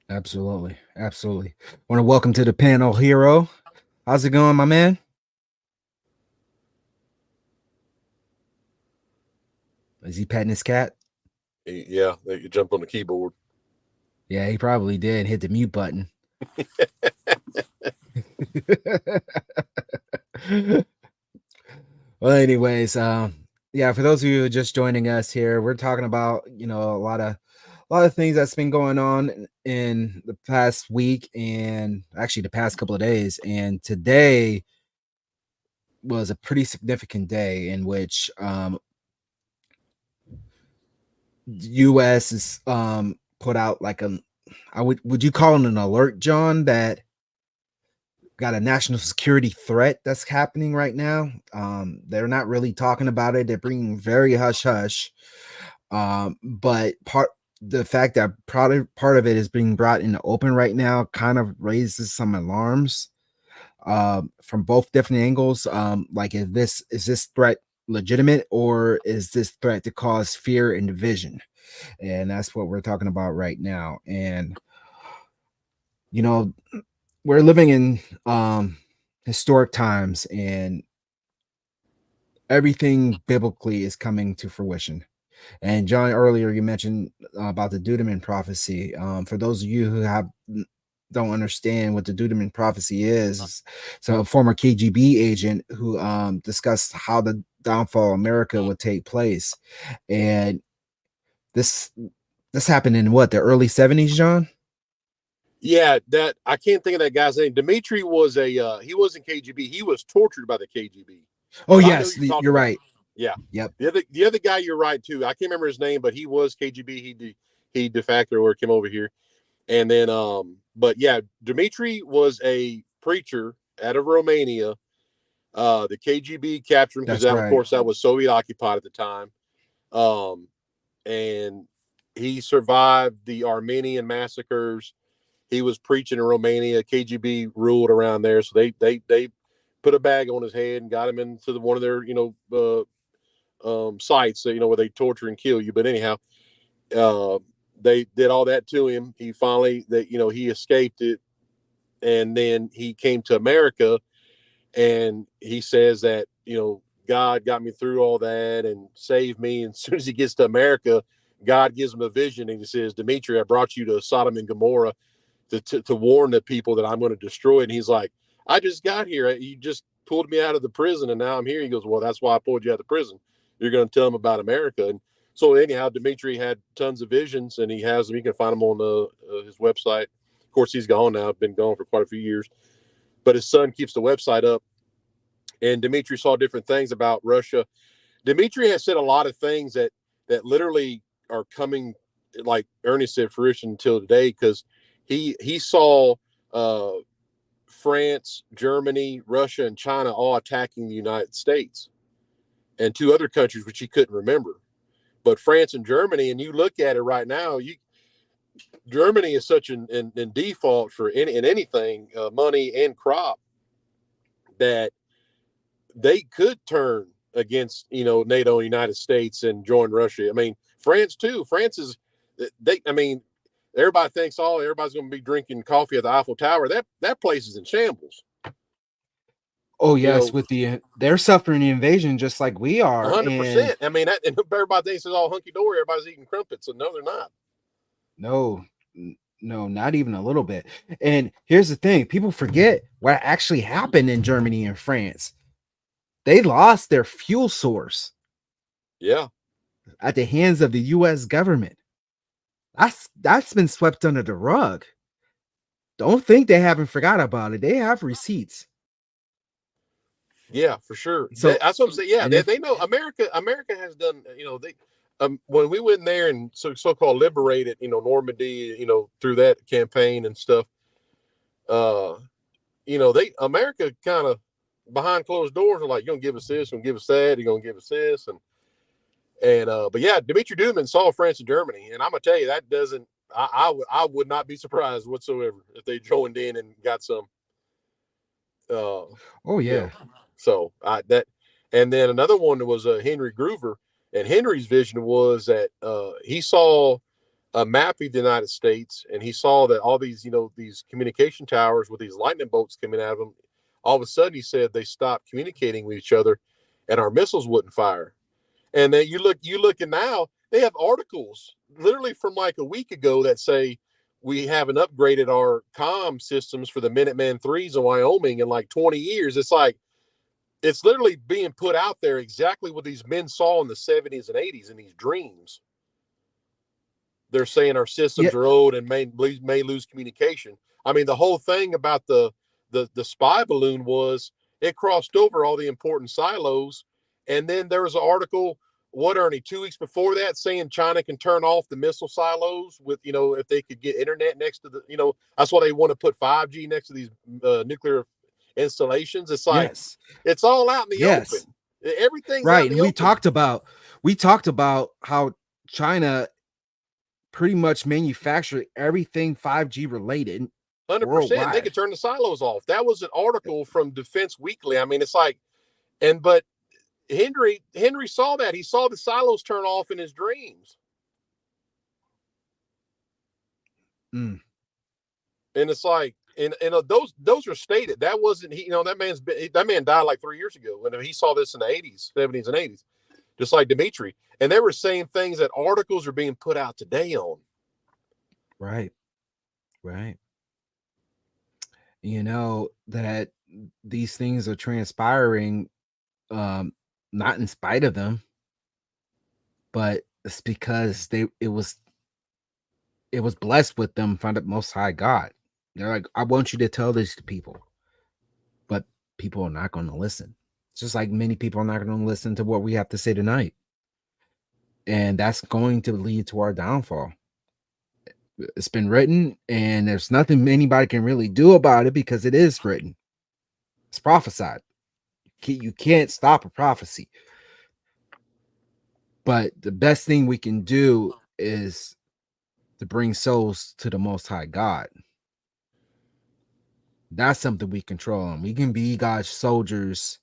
Absolutely. Absolutely. Want to welcome to the panel, Hero. How's it going, my man? Is he petting his cat?
Yeah, you jumped on the keyboard.
Yeah, he probably did. Hit the mute button. Well, anyways, yeah, for those of you who are just joining us here, we're talking about, a lot of things that's been going on in the past week and actually the past couple of days. And today was a pretty significant day in which US is put out like would you call it an alert, John, that got a national security threat that's happening right now. They're not really talking about it. They're being very hush hush. But the fact that part of it is being brought in the open right now kind of raises some alarms from both different angles. Like, is this threat legitimate, or is this threat to cause fear and division? And that's what we're talking about right now. And you know, we're living in historic times, and everything biblically is coming to fruition. And John, earlier you mentioned about the Dudeman prophecy. For those of you who don't understand what the Dudeman prophecy is, so a former KGB agent who discussed how the downfall of America would take place, and this happened in what, the early 70s, John?
Yeah, that I can't think of that guy's name. Dimitri was he wasn't KGB. He was tortured by the KGB.
Oh,
But I know who
yes,
you're talking
you're
about.
right.
Yeah.
Yep.
The other guy, you're right too. I can't remember his name, but he was KGB. He de facto or came over here. And then but yeah, Dimitri was a preacher out of Romania. The KGB captured him because
That's
that, of
right.
course, that was Soviet occupied at the time. And he survived the Armenian massacres. He was preaching in Romania. KGB ruled around there, so they put a bag on his head and got him into one of their sites, where they torture and kill you. But anyhow, they did all that to him. He finally he escaped it, and then he came to America, and he says that God got me through all that and saved me. And as soon as he gets to America, God gives him a vision, and he says, Dimitri, I brought you to Sodom and Gomorrah to warn the people that I'm going to destroy it. And he's like, I just got here. You just pulled me out of the prison, and now I'm here. He goes, well, that's why I pulled you out of the prison. You're going to tell them about America. And so anyhow, Dimitri had tons of visions, and he has them. You can find them on his website. Of course, he's gone now. Been gone for quite a few years. But his son keeps the website up. And Dimitri saw different things about Russia. Dimitri has said a lot of things that literally are coming, like Ernie said, fruition until today, because he saw France, Germany, Russia, and China all attacking the United States and two other countries which he couldn't remember. But France and Germany, and you look at it right now, Germany is such in default for anything, money and crop, that they could turn against NATO and United States and join Russia. I mean, France too. France is everybody thinks everybody's going to be drinking coffee at the Eiffel Tower. That place is in shambles.
Oh yes, with they're suffering the invasion just like we are.
100%. I mean, and everybody thinks it's all hunky dory. Everybody's eating crumpets, so no, they're not.
No, not even a little bit. And here's the thing: people forget what actually happened in Germany and France. They lost their fuel source.
Yeah.
At the hands of the U.S. government. That's been swept under the rug. Don't think they haven't forgot about it. They have receipts.
Yeah, for sure.
So
that's what I'm saying. Yeah, they know America has done. When we went in there and so-called liberated, Normandy, through that campaign and stuff. America kind of behind closed doors are like, you're gonna give us this, you're gonna give us that, you're gonna give us this, but yeah, Dimitri Dudeman saw France and Germany, and I'm gonna tell you that doesn't. I would not be surprised whatsoever if they joined in and got some.
Oh yeah.
So and then another one was Henry Groover, and Henry's vision was that he saw a map of the United States, and he saw that all these these communication towers with these lightning bolts coming out of them. All of a sudden, he said they stopped communicating with each other, and our missiles wouldn't fire. And then you look, and now they have articles literally from like a week ago that say we haven't upgraded our comm systems for the Minuteman IIIs in Wyoming in like 20 years. It's like, it's literally being put out there exactly what these men saw in the 70s and 80s in these dreams. They're saying our systems are old and may lose communication. I mean, the whole thing about the spy balloon was it crossed over all the important silos. And then there was an article, Ernie, 2 weeks before that, saying China can turn off the missile silos with, if they could get internet next to that's why they want to put 5G next to these nuclear installations. It's like,
Yes.
it's all out in the
Yes.
open. Everything's out
Right.
in
And
the
we
open.
talked about how China pretty much manufactured everything 5G related
100%. They
worldwide.
could turn the silos off. That was an article from Defense Weekly. I mean, it's like, but Henry saw that. He saw the silos turn off in his dreams.
Mm.
And it's like, and those are stated. That wasn't he. That man died like 3 years ago. When he saw this in the 80s, 70s, and 80s, just like Dimitri. And they were saying things that articles are being put out today on.
Right. Right. You know that these things are transpiring, not in spite of them, but it's because it was blessed with them from the Most High God. They're like, I want you to tell this to people, but people are not going to listen. It's just like many people are not going to listen to what we have to say tonight, and that's going to lead to our downfall. It's been written, and there's nothing anybody can really do about it because it is written. It's prophesied. You can't stop a prophecy. But the best thing we can do is to bring souls to the Most High God. That's something we control. And we can be God's soldiers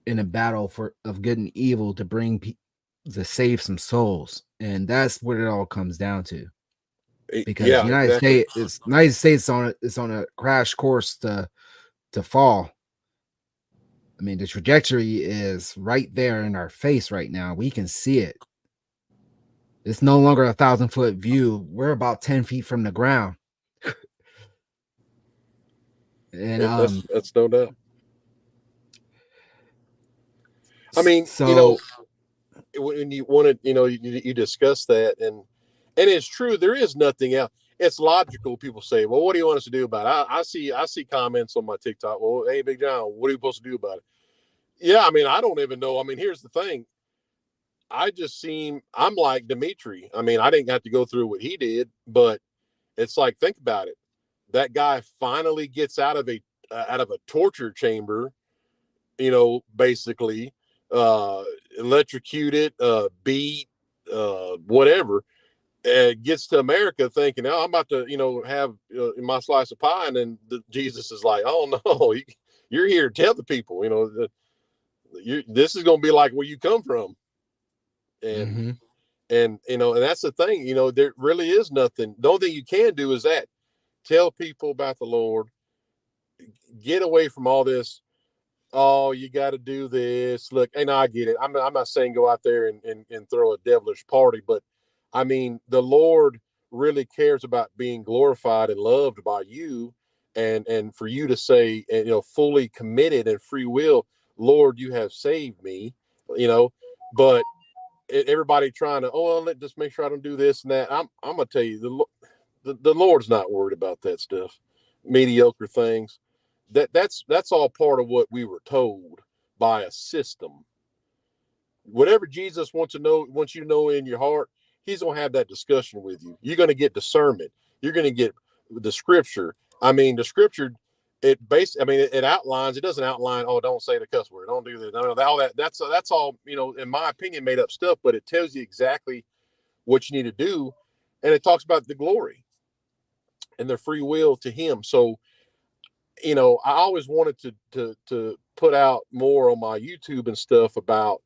in a battle of good and evil to to save some souls. And that's what it all comes down to. Because
Yeah, exactly.
United States is on a crash course to fall. I mean, the trajectory is right there in our face right now. We can see it. It's no longer 1,000-foot view. We're about 10 feet from the ground. And
that's no doubt. I mean,
so
when you wanted, you discuss that, and it's true. There is nothing else. It's logical. People say, "Well, what do you want us to do about it?" I see comments on my TikTok. Well, hey, Big John, what are you supposed to do about it? Yeah, I mean, I don't even know. I mean, here's the thing. I'm like Dimitri. I mean, I didn't have to go through what he did, but it's like, think about it. That guy finally gets out of a torture chamber, basically electrocuted, beat, whatever, gets to America thinking, oh, I'm about to, have my slice of pie. And then Jesus is like, oh no, you're here to tell the people, this is going to be like where you come from. And, and that's the thing, there really is nothing. The only thing you can do is that tell people about the Lord, get away from all this. Oh, you got to do this. Look, and I get it. I'm not saying go out there and throw a devilish party, but I mean, the Lord really cares about being glorified and loved by you, and for you to say, and, fully committed and free will, Lord, you have saved me, but everybody trying to, let's just make sure I don't do this and that. I'm gonna tell you, the Lord's not worried about that stuff, mediocre things. That's all part of what we were told by a system. Whatever Jesus wants you to know in your heart, he's going to have that discussion with you. You're going to get discernment. You're going to get the scripture. I mean, the scripture, it outlines, it doesn't outline, oh, don't say the cuss word, don't do this. No, all that's all, in my opinion, made up stuff, but it tells you exactly what you need to do. And it talks about the glory and the free will to him. So, I always wanted to put out more on my YouTube and stuff about,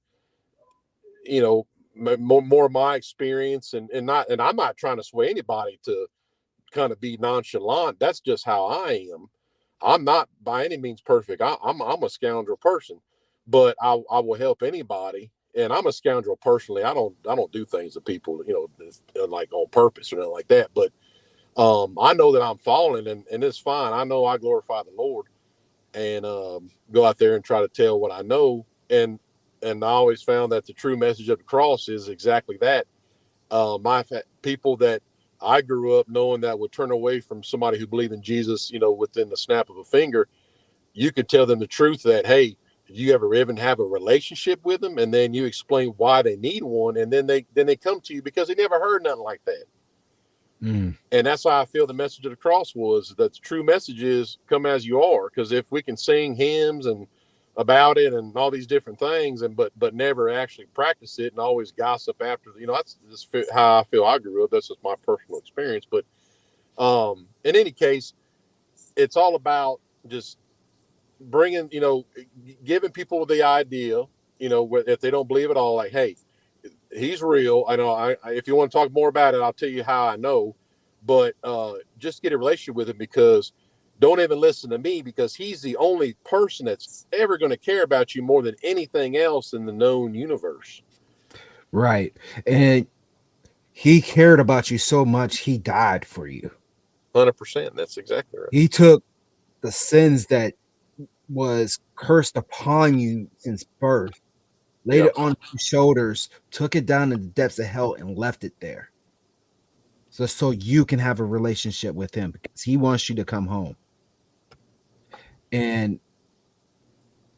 more of my experience, and I'm not trying to sway anybody to kind of be nonchalant. That's just how I am. I'm not by any means perfect. I'm a scoundrel person, but I will help anybody. And I'm a scoundrel personally. I don't do things to people, like on purpose or nothing like that. But I know that I'm falling, and it's fine. I know I glorify the Lord, and go out there and try to tell what I know. And I always found that the true message of the cross is exactly that. I've had people that I grew up knowing that would turn away from somebody who believed in Jesus, within the snap of a finger. You could tell them the truth that, hey, you ever even have a relationship with them? And then you explain why they need one. And then they come to you because they never heard nothing like that.
Mm.
And that's how I feel the message of the cross was, that the true message is come as you are. Because if we can sing hymns and about it and all these different things, and but never actually practice it and always gossip after, that's just how I feel I grew up. That's just my personal experience. But in any case, it's all about just bringing, giving people the idea, if they don't believe it all, like, hey, he's real. I know. If you want to talk more about it, I'll tell you how I know. But just get a relationship with him, because don't even listen to me, because he's the only person that's ever going to care about you more than anything else in the known universe.
Right. And he cared about you so much, he died for you.
100%. That's exactly right.
He took the sins that was cursed upon you since birth, laid
Yep.
it on his shoulders, took it down in the depths of hell, and left it there. So you can have a relationship with him, because he wants you to come home. And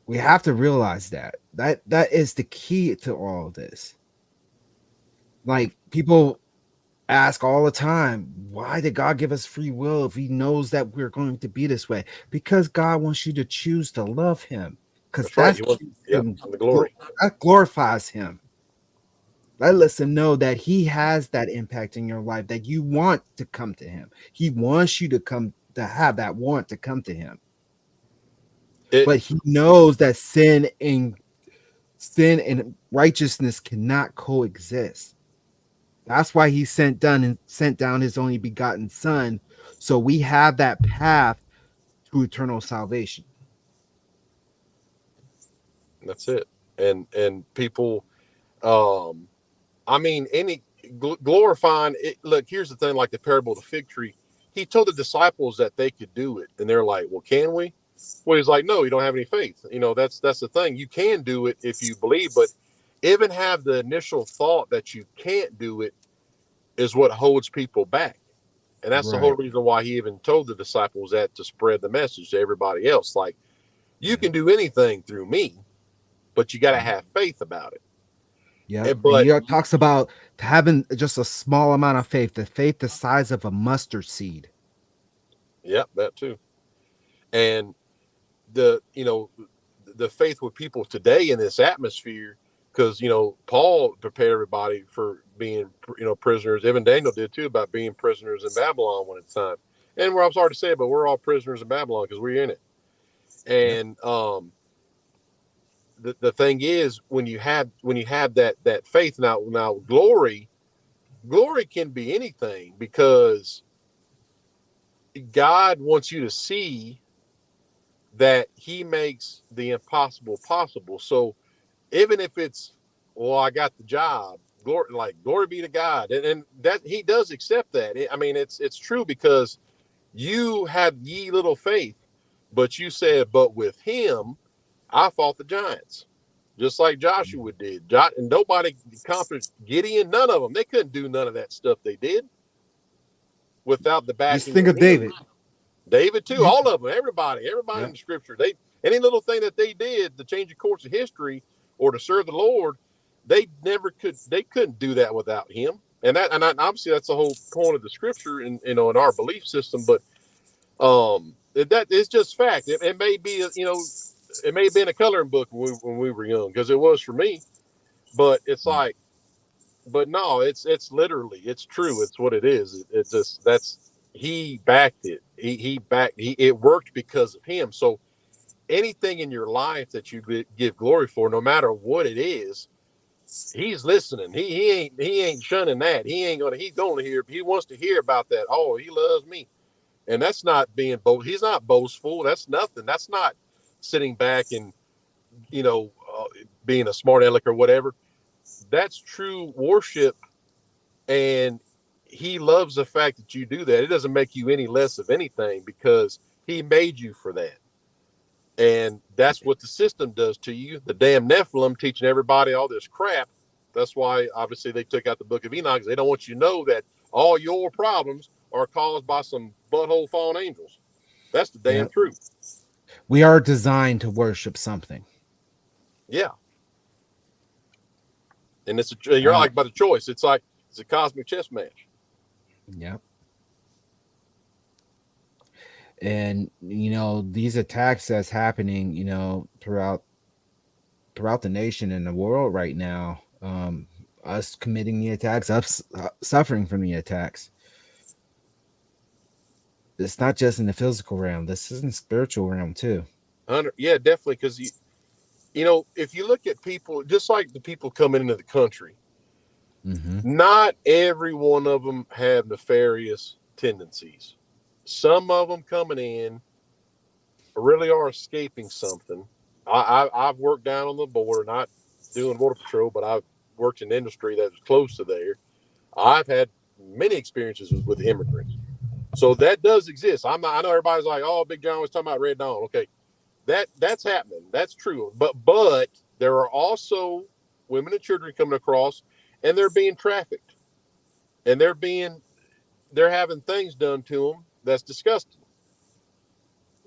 we have to realize that is the key to all of this. Like, people ask all the time, why did God give us free will if he knows that we're going to be this way? Because God wants you to choose to love him, because
That's right.
the
glory.
that glorifies him. That lets him know that he has that impact in your life, that you want to come to him. He wants you to come, to have that want to come to him. But he knows that sin and righteousness cannot coexist. That's why he sent down his only begotten son, so we have that path to eternal salvation.
That's it. And people, any glorifying it. Look, here's the thing, like the parable of the fig tree. He told the disciples that they could do it, and they're like, well, can we? Well, he's like, no, you don't have any faith. That's the thing. You can do it if you believe, but even have the initial thought that you can't do it is what holds people back. And that's the whole
Right.
reason why he even told the disciples that, to spread the message to everybody else. Like, you can do anything through me, but you got to have faith about it.
Yeah.
But
He talks about having just a small amount of faith, the faith the size of a mustard seed.
Yep, that too. And the faith with people today in this atmosphere, because Paul prepared everybody for being prisoners. Even Daniel did too, about being prisoners in Babylon one at a time. And I'm sorry to say it, but we're all prisoners in Babylon because we're in it. And the thing is, when you have that faith, now glory can be anything, because God wants you to see that he makes the impossible possible. So even if it's, well, I got the job, glory be to God, and that he does accept that. It's true, because you have ye little faith, but you said, but with him I fought the giants, just like Joshua did. And nobody conquered Gideon, none of them. They couldn't do none of that stuff they did without the
Just
backing
think
of
of
him.
David.
David too, all of them, everybody
Yeah.
in the scripture, any little thing that they did to change the course of history or to serve the Lord, they couldn't do that without him. And obviously that's the whole point of the scripture in our belief system. But that is just fact. It may be, it may have been a coloring book when we were young, because it was for me. But it's like, but no, it's literally, it's true. It's what it is. It just, he backed it. It worked because of him. So anything in your life that you give glory for, no matter what it is, he's listening. He ain't shunning that. He's going to hear. He wants to hear about that. Oh, he loves me. And that's not being bold. He's not boastful. That's nothing. That's not sitting back and, being a smart aleck or whatever. That's true worship. And he loves the fact that you do that. It doesn't make you any less of anything, because he made you for that. And that's what the system does to you. The damn Nephilim teaching everybody all this crap. That's why obviously they took out the book of Enoch, because they don't want you to know that all your problems are caused by some butthole fallen angels. That's the damn truth.
We are designed to worship something.
Yeah. And you're like by the choice. It's like, it's a cosmic chess match.
Yep. And these attacks that's happening, throughout the nation and the world right now, us committing the attacks, us suffering from the attacks. It's not just in the physical realm. This is in the spiritual realm too.
Yeah, definitely. Because if you look at people, just like the people coming into the country, not every one of them have nefarious tendencies. Some of them coming in really are escaping something. I've worked down on the border, not doing border patrol, but I've worked in industry that was close to there. I've had many experiences with immigrants. So that does exist. I know everybody's like, oh, Big John was talking about Red Dawn. Okay. That's happening. That's true. But there are also women and children coming across, and they're being trafficked, and they're having things done to them that's disgusting.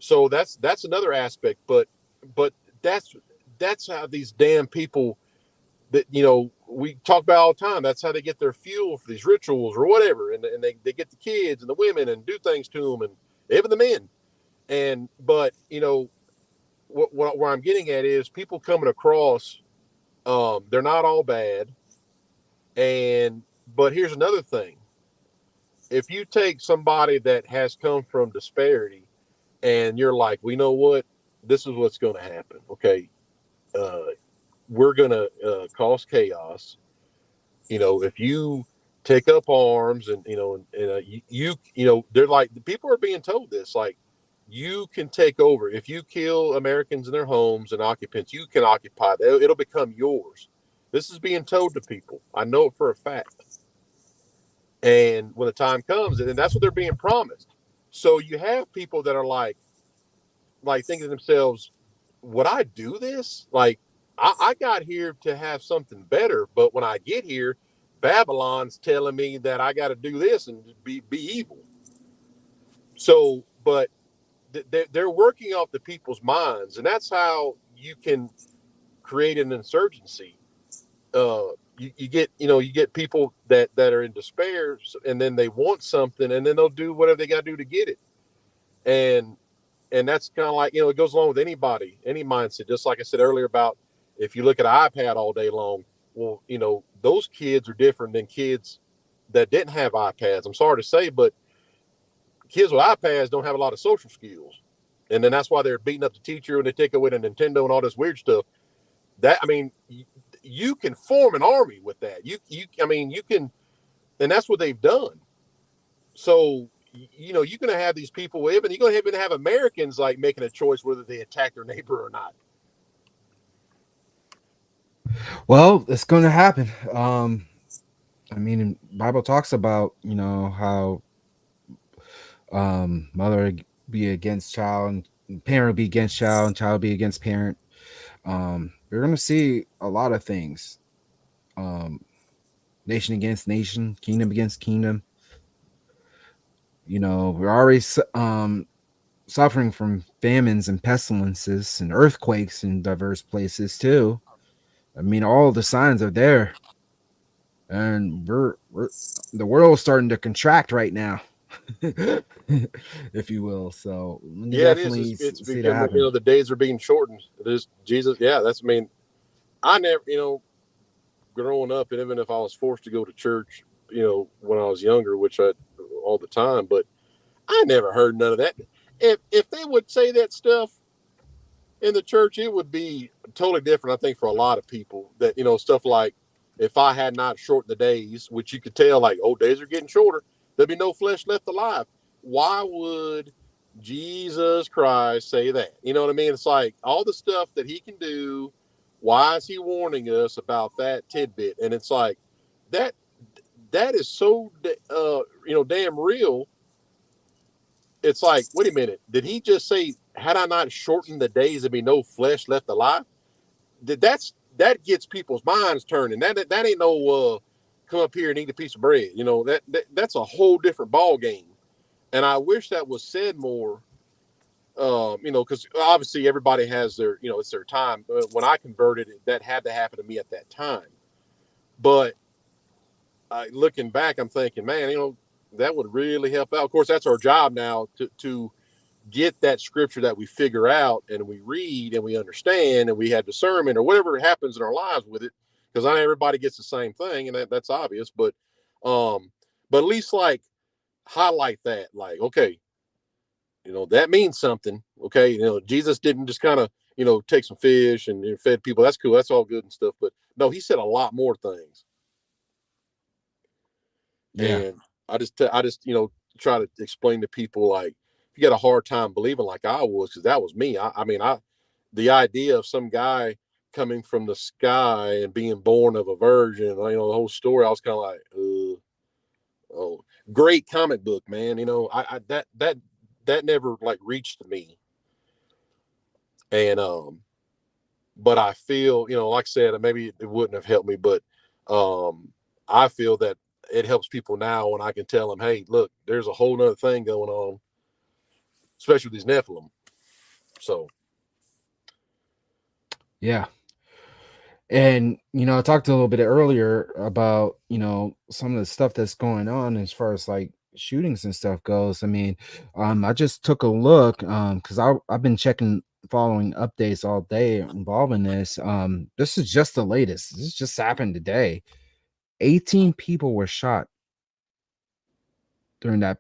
So that's another aspect. But that's how these damn people that we talk about all the time. That's how they get their fuel for these rituals or whatever, and they get the kids and the women and do things to them, and even the men. And but where I'm getting at is people coming across, they're not all bad. But here's another thing. If you take somebody that has come from disparity and you're like, we know what, this is what's going to happen. Okay. We're going to cause chaos. If you take up arms and, they're like, the people are being told this, like, you can take over. If you kill Americans in their homes and occupants, you can occupy. It'll become yours. This is being told to people. I know it for a fact. And when the time comes, and that's what they're being promised. So you have people that are like thinking to themselves, would I do this? Like, I got here to have something better, but when I get here, Babylon's telling me that I got to do this and be evil. So, but they're working off the people's minds, and that's how you can create an insurgency. You get people that are in despair, and then they want something, and then they'll do whatever they got to do to get it. And that's kind of like, it goes along with any mindset. Just like I said earlier about if you look at an iPad all day long, well, those kids are different than kids that didn't have iPads. I'm sorry to say, but kids with iPads don't have a lot of social skills. And then that's why they're beating up the teacher and they take away the Nintendo and all this weird stuff. You can form an army with that. You can, and that's what they've done. So, you're going to have these people, you're going to even have Americans like making a choice whether they attack their neighbor or not.
Well, it's going to happen. Bible talks about, how mother be against child and parent be against child and child be against parent. We're going to see a lot of things. Nation against nation, kingdom against kingdom. We're already suffering from famines and pestilences and earthquakes in diverse places too. All the signs are there, and we're the world's starting to contract right now, if you will. So
yeah, definitely it's becoming, the days are being shortened. It is Jesus. Yeah, I never, growing up, and even if I was forced to go to church, when I was younger, which I all the time, but I never heard none of that. If they would say that stuff in the church, it would be totally different, I think, for a lot of people. That, stuff like, if I had not shortened the days, which you could tell, like, oh, days are getting shorter, there'd be no flesh left alive. Why would Jesus Christ say that? You know what I mean? It's like all the stuff that he can do. Why is he warning us about that tidbit? And it's like that is so damn real. It's like, wait a minute, did he just say, had I not shortened the days, there'd be no flesh left alive? That gets people's minds turning. That ain't no come up here and eat a piece of bread. That's a whole different ball game. And I wish that was said more. Because obviously everybody has their, it's their time. When I converted, that had to happen to me at that time. But looking back, I'm thinking, man, that would really help out. Of course, that's our job now to get that scripture that we figure out and we read and we understand and we have discernment or whatever happens in our lives with it, because not everybody gets the same thing, and that's obvious, but at least like highlight that, like, okay, that means something. Okay, Jesus didn't just kind of take some fish and fed people. That's cool, that's all good and stuff, but no, he said a lot more things.
Yeah.
And I just try to explain to people, like, if you got a hard time believing like I was, because that was me. I mean, the idea of some guy coming from the sky and being born of a virgin, the whole story, I was kind of like, oh, great comic book, man. That never like reached me. And but I feel, like I said, maybe it wouldn't have helped me, but I feel that it helps people now when I can tell them, hey, look, there's a whole nother thing going on, especially with these Nephilim. So
Yeah. And I talked a little bit earlier about some of the stuff that's going on as far as like shootings and stuff goes. I mean, I just took a look because I've been following updates all day involving this. This is just the latest. This just happened today. 18 people were shot during that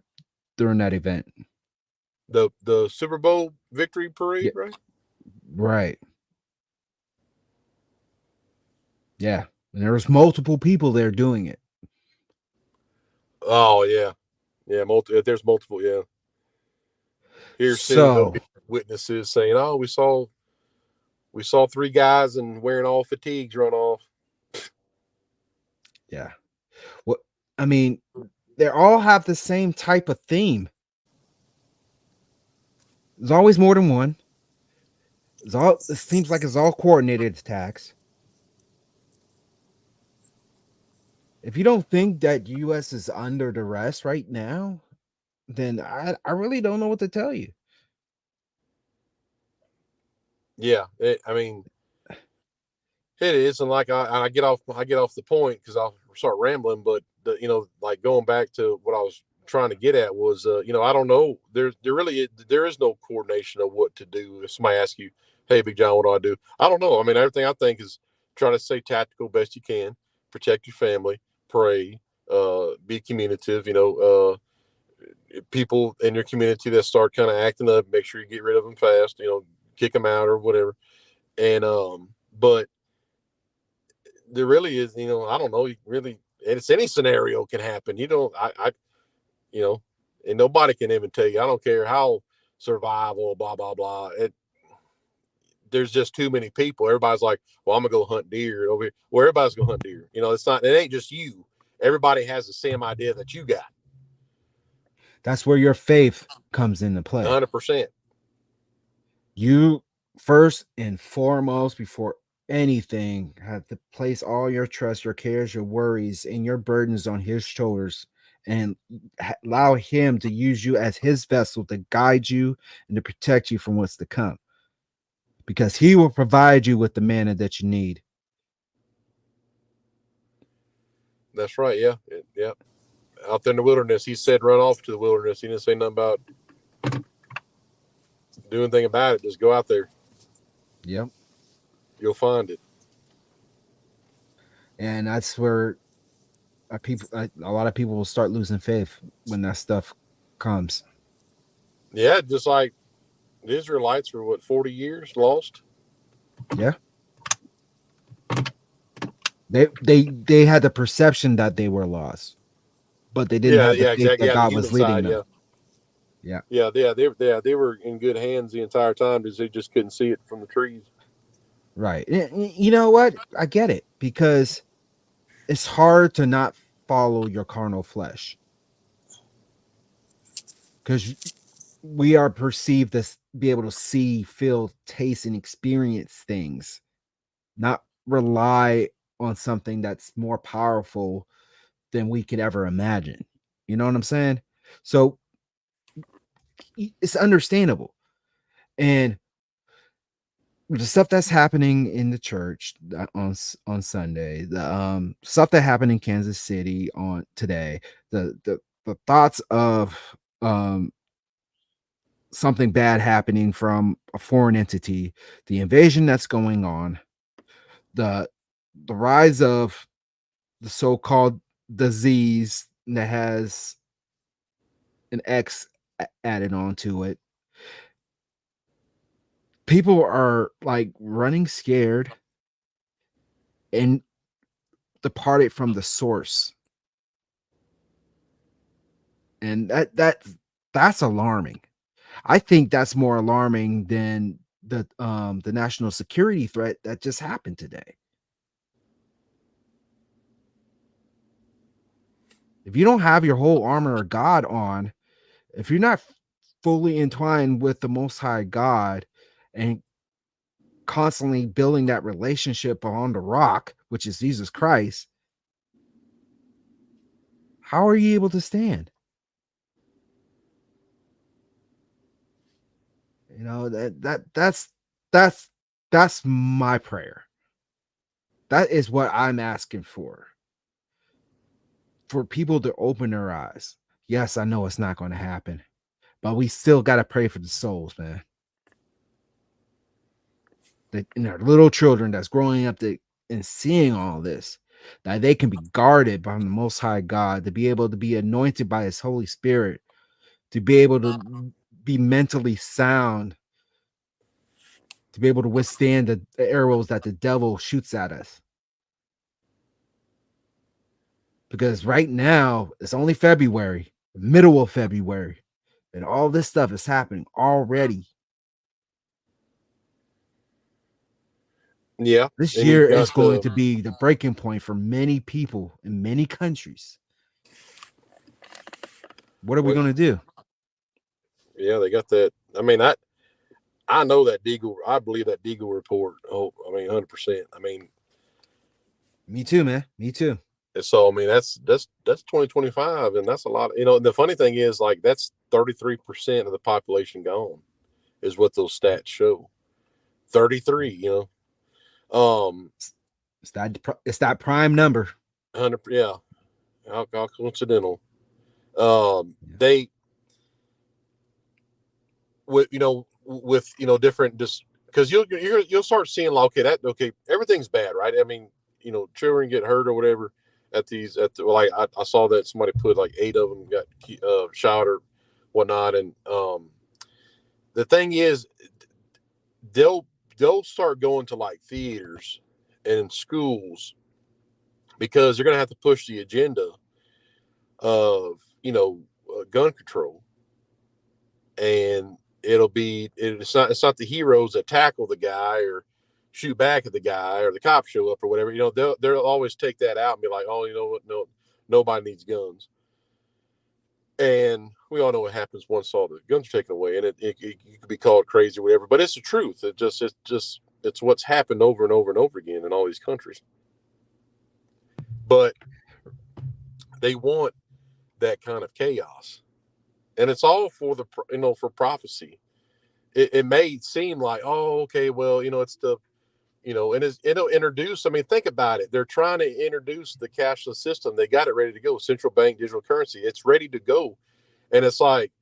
event.
the Super Bowl victory parade,
Yeah.
right?
Right. Yeah. And there was multiple people there doing it.
Oh yeah, there's multiple. Yeah, here's seeing no
So
witnesses saying, "Oh, we saw 3 guys and wearing all fatigues run off."
yeah. What I mean, they all have the same type of theme. There's always more than one. It seems like it's all coordinated attacks. If you don't think that US is under duress right now, then I really don't know what to tell you.
Yeah, I mean, it is, and like I get off the point because I'll start rambling. But like going back to what I was trying to get at was, I don't know. There is no coordination of what to do. If somebody asks you, "Hey, Big John, what do I do?" I don't know. I mean, everything I think is try to stay tactical best you can, protect your family, pray, be communicative. People in your community that start kind of acting up, make sure you get rid of them fast. Kick them out or whatever. And but there really is, I don't know, really, it's any scenario can happen. And nobody can even tell you. I don't care how survival, blah blah blah. There's just too many people. Everybody's like, well, I'm gonna go hunt deer over here. Well, everybody's gonna hunt deer. It ain't just you. Everybody has the same idea that you got.
That's where your faith comes into play.
100%.
You first and foremost, before anything, have to place all your trust, your cares, your worries, and your burdens on his shoulders and allow him to use you as his vessel to guide you and to protect you from what's to come. Because he will provide you with the manna that you need.
That's right. Yeah. Yeah. Out there in the wilderness, he said, run off to the wilderness. He didn't say nothing about do anything about it. Just go out there.
Yep.
You'll find it.
And that's where a lot of people will start losing faith when that stuff comes.
Yeah, just like the Israelites were 40 years lost.
Yeah. They had the perception that they were lost, but they didn't have the faith
exactly.
that God was leading them.
Yeah. They were in good hands the entire time because they just couldn't see it from the trees.
Right. You know what? I get it, because it's hard to not follow your carnal flesh, because we are perceived to be able to see, feel, taste, and experience things, not rely on something that's more powerful than we could ever imagine. You know what I'm saying? So it's understandable. And the stuff that's happening in the church on Sunday, the stuff that happened in Kansas City on today, the thoughts of something bad happening from a foreign entity, the invasion that's going on, the rise of the so-called disease that has an X added onto it. People are like running scared and departed from the source. And that's alarming. I think that's more alarming than the national security threat that just happened today. If you don't have your whole armor of God on, if you're not fully entwined with the Most High God and constantly building that relationship on the rock, which is Jesus Christ, how are you able to stand? You know, that's my prayer. That is what I'm asking for people to open their eyes. Yes, I know it's not going to happen, but we still got to pray for the souls, man. That in our little children that's growing up and seeing all this, that they can be guarded by the Most High God, to be able to be anointed by His Holy Spirit, to be able to be mentally sound, to be able to withstand the arrows that the devil shoots at us. Because right now it's only February, middle of February, and all this stuff is happening already.
Yeah.
This
And
year
you've
is
got
going to be the breaking point for many people in many countries. What are we going to do?
Yeah, they got that. I mean, I know that Deagle. I believe that Deagle report. Oh, I mean, 100%. I mean,
me too, man. Me too.
and so I mean, that's 2025, and that's a lot. You know, and the funny thing is, like, that's 33% of the population gone, is what those stats show. 33. You know,
it's that prime number.
100. Yeah, how coincidental. They with different just because you'll start seeing like okay everything's bad, right? I mean, children get hurt or whatever at like I saw that somebody put like 8 of them got shot or whatnot, and the thing is they'll start going to like theaters and schools because they're going to have to push the agenda of gun control, and it's not the heroes that tackle the guy or shoot back at the guy or the cops show up or whatever. They'll always take that out and be like, oh, you know what, no, nobody needs guns. And we all know what happens once all the guns are taken away, and it you could be called crazy or whatever, but it's the truth. It's what's happened over and over and over again in all these countries. But they want that kind of chaos, and it's all for for prophecy. It may seem like, oh, okay, well, it's the, and it'll introduce. I mean, think about it. They're trying to introduce the cashless system. They got it ready to go. Central bank digital currency. It's ready to go, and it's like,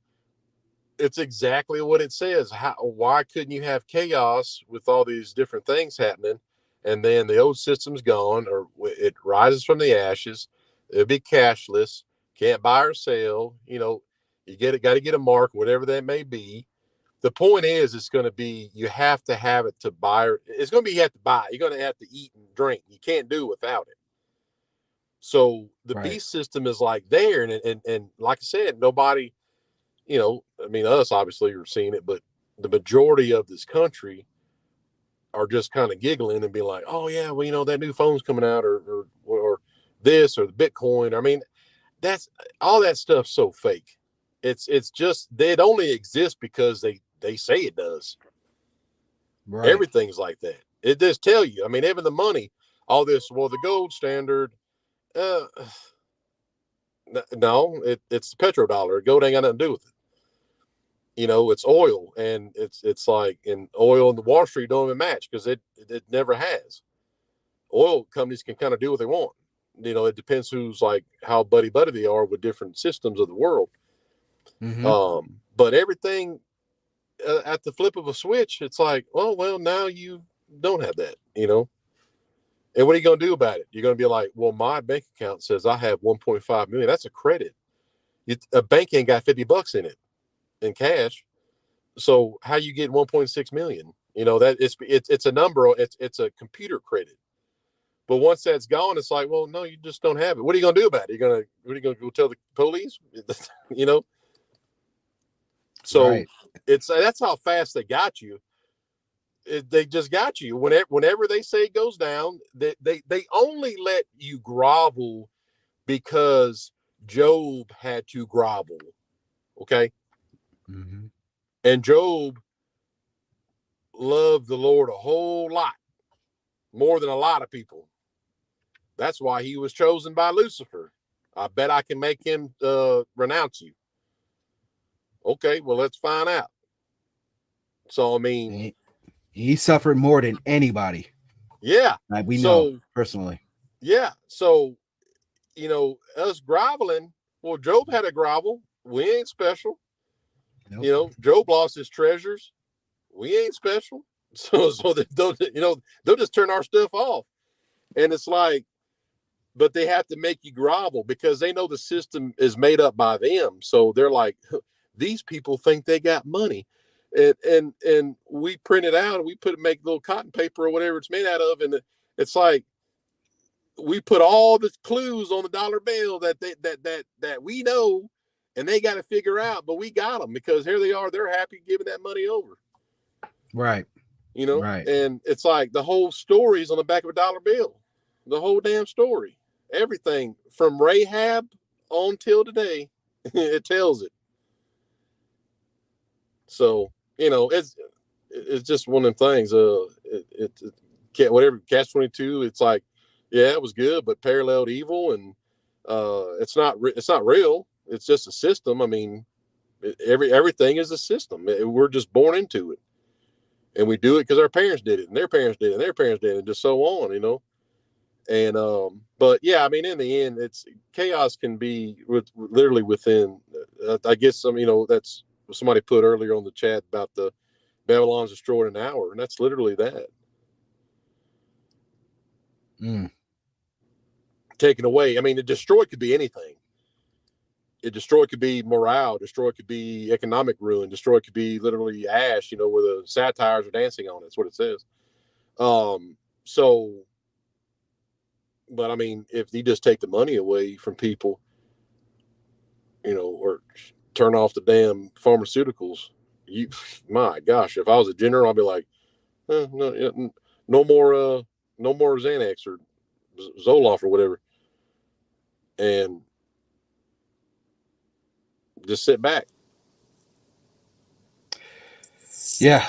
it's exactly what it says. Why couldn't you have chaos with all these different things happening, and then the old system's gone, or it rises from the ashes? It'll be cashless. Can't buy or sell. You got to get a mark, whatever that may be. The point is, it's going to be, you have to have it to buy. It's going to be, you have to buy. You're going to have to eat and drink. You can't do without it. So the beast system is like there. And like I said, nobody, I mean, us obviously are seeing it, but the majority of this country are just kind of giggling and being like, oh yeah, well, that new phone's coming out or this or the Bitcoin. I mean, that's all that stuff's so fake. It's just, it only exists because they say it does. Right. Everything's like that. It does tell you. I mean, even the money, all this, well, the gold standard, no, it's the petrodollar. Gold ain't got nothing to do with it. It's oil, and it's like, in oil and the Wall Street don't even match because it never has. Oil companies can kind of do what they want. It depends who's like how buddy they are with different systems of the world. Mm-hmm. But everything at the flip of a switch, it's like, oh, well, now you don't have that, you know? And what are you going to do about it? You're going to be like, well, my bank account says I have 1.5 million. That's a credit. A bank ain't got $50 in it in cash. So how you get 1.6 million? You know, that it's a number. It's a computer credit. But once that's gone, it's like, well, no, you just don't have it. What are you going to do about it? What are you going to go tell the police? You know? So
Right.
that's how fast they got you. They just got you. Whenever they say it goes down, they only let you grovel because Job had to grovel. Okay.
Mm-hmm.
And Job loved the Lord a whole lot, more than a lot of people. That's why he was chosen by Lucifer. I bet I can make him renounce you. Okay, well, let's find out. So, I mean,
he suffered more than anybody.
Yeah.
Like we know personally.
Yeah. So, you know, us groveling, well, Job had a grovel. We ain't special. Nope. You know, Job lost his treasures. We ain't special. So they'll just turn our stuff off. And it's like, but they have to make you grovel because they know the system is made up by them. So they're like, these people think they got money. And we print it out and we make little cotton paper or whatever it's made out of. And it's like, we put all the clues on the dollar bill that we know, and they got to figure out, but we got them because here they are. They're happy giving that money over.
Right.
You know,
right.
And it's like the whole story is on the back of a dollar bill, the whole damn story, everything from Rahab on till today, it tells it. So, you know, it's just one of them things. Whatever catch-22, it's like, yeah, it was good, but paralleled evil, and it's not real. It's just a system. I mean, everything is a system. We're just born into it, and we do it because our parents did it, and their parents did it, and their parents did it, and just so on, you know. And but yeah, I mean, in the end, it's chaos can be literally within. I guess that's what somebody put earlier on the chat about the Babylon's destroyed in an hour, and that's literally that. Taken away. I mean, it destroyed could be anything. It destroyed could be morale. Destroyed could be economic ruin. Destroyed could be literally ash. You know, where the satires are dancing on it. That's what it says. So, but I mean, if you just take the money away from people, you know, or turn off the damn pharmaceuticals, my gosh, if I was a general, I'd be like, no more Xanax or Zoloft or whatever, and just sit back.
Yeah,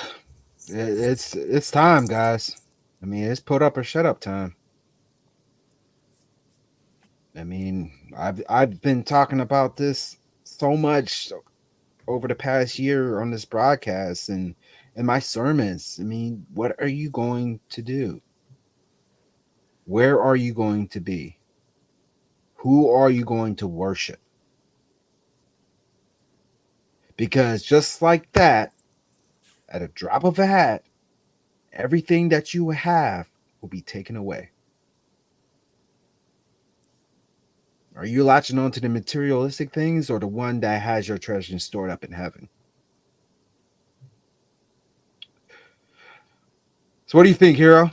it's time, guys. I mean, it's put up or shut up time. I mean, I've been talking about this so much over the past year on this broadcast and in my sermons. I mean, what are you going to do? Where are you going to be? Who are you going to worship? Because just like that, at a drop of a hat, everything that you have will be taken away. Are you latching on to the materialistic things or the one that has your treasure stored up in heaven? So what do you think, Hero?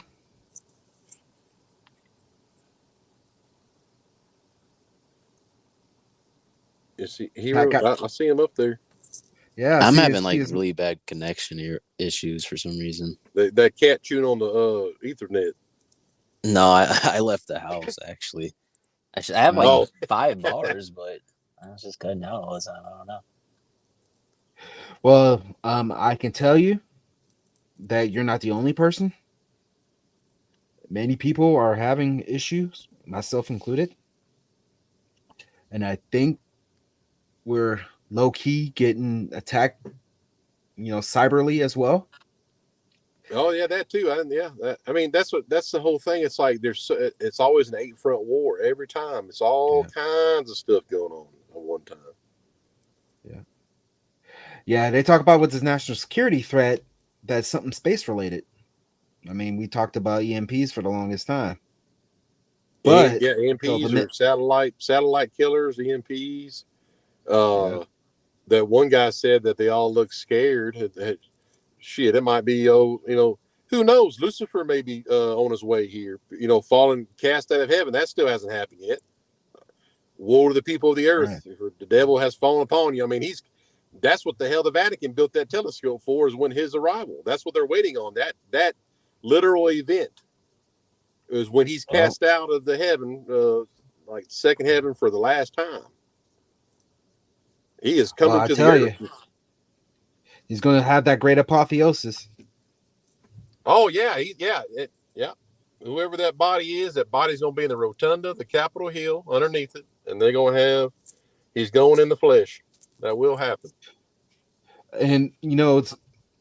You see, Hero, I see him up there.
Yeah,
I'm having really bad connection issues for some reason.
That cat chewing on the Ethernet.
No, I left the house actually. I have 5 bars, but I was just cutting out all the time. I don't know.
Well, I can tell you that you're not the only person. Many people are having issues, myself included. And I think we're low key getting attacked, cyberly as well.
Oh yeah, that too. I mean, that's the whole thing. It's like it's always an 8-front war every time. It's all kinds of stuff going on at one time.
Yeah. Yeah, they talk about with this national security threat that's something space related. I mean, we talked about EMPs for the longest time. But
Yeah, EMPs or satellite killers, EMPs.
yeah.
That one guy said that they all look scared. Shit, it might be who knows? Lucifer may be on his way here. Fallen cast out of heaven. That still hasn't happened yet. Woe to the people of the
Right.
earth! If the devil has fallen upon you. I mean, that's what the hell the Vatican built that telescope for, is when his arrival. That's what they're waiting on. That literal event is when he's
Well,
cast out of the heaven, like second heaven for the last time. He is
well,
coming
I
to the
tell you,
earth.
he's going to have that great apotheosis.
Oh yeah, yeah. Whoever that body is, that body's gonna be in the rotunda, the Capitol Hill, underneath it, and they're gonna have. He's going in the flesh. That will happen.
And it's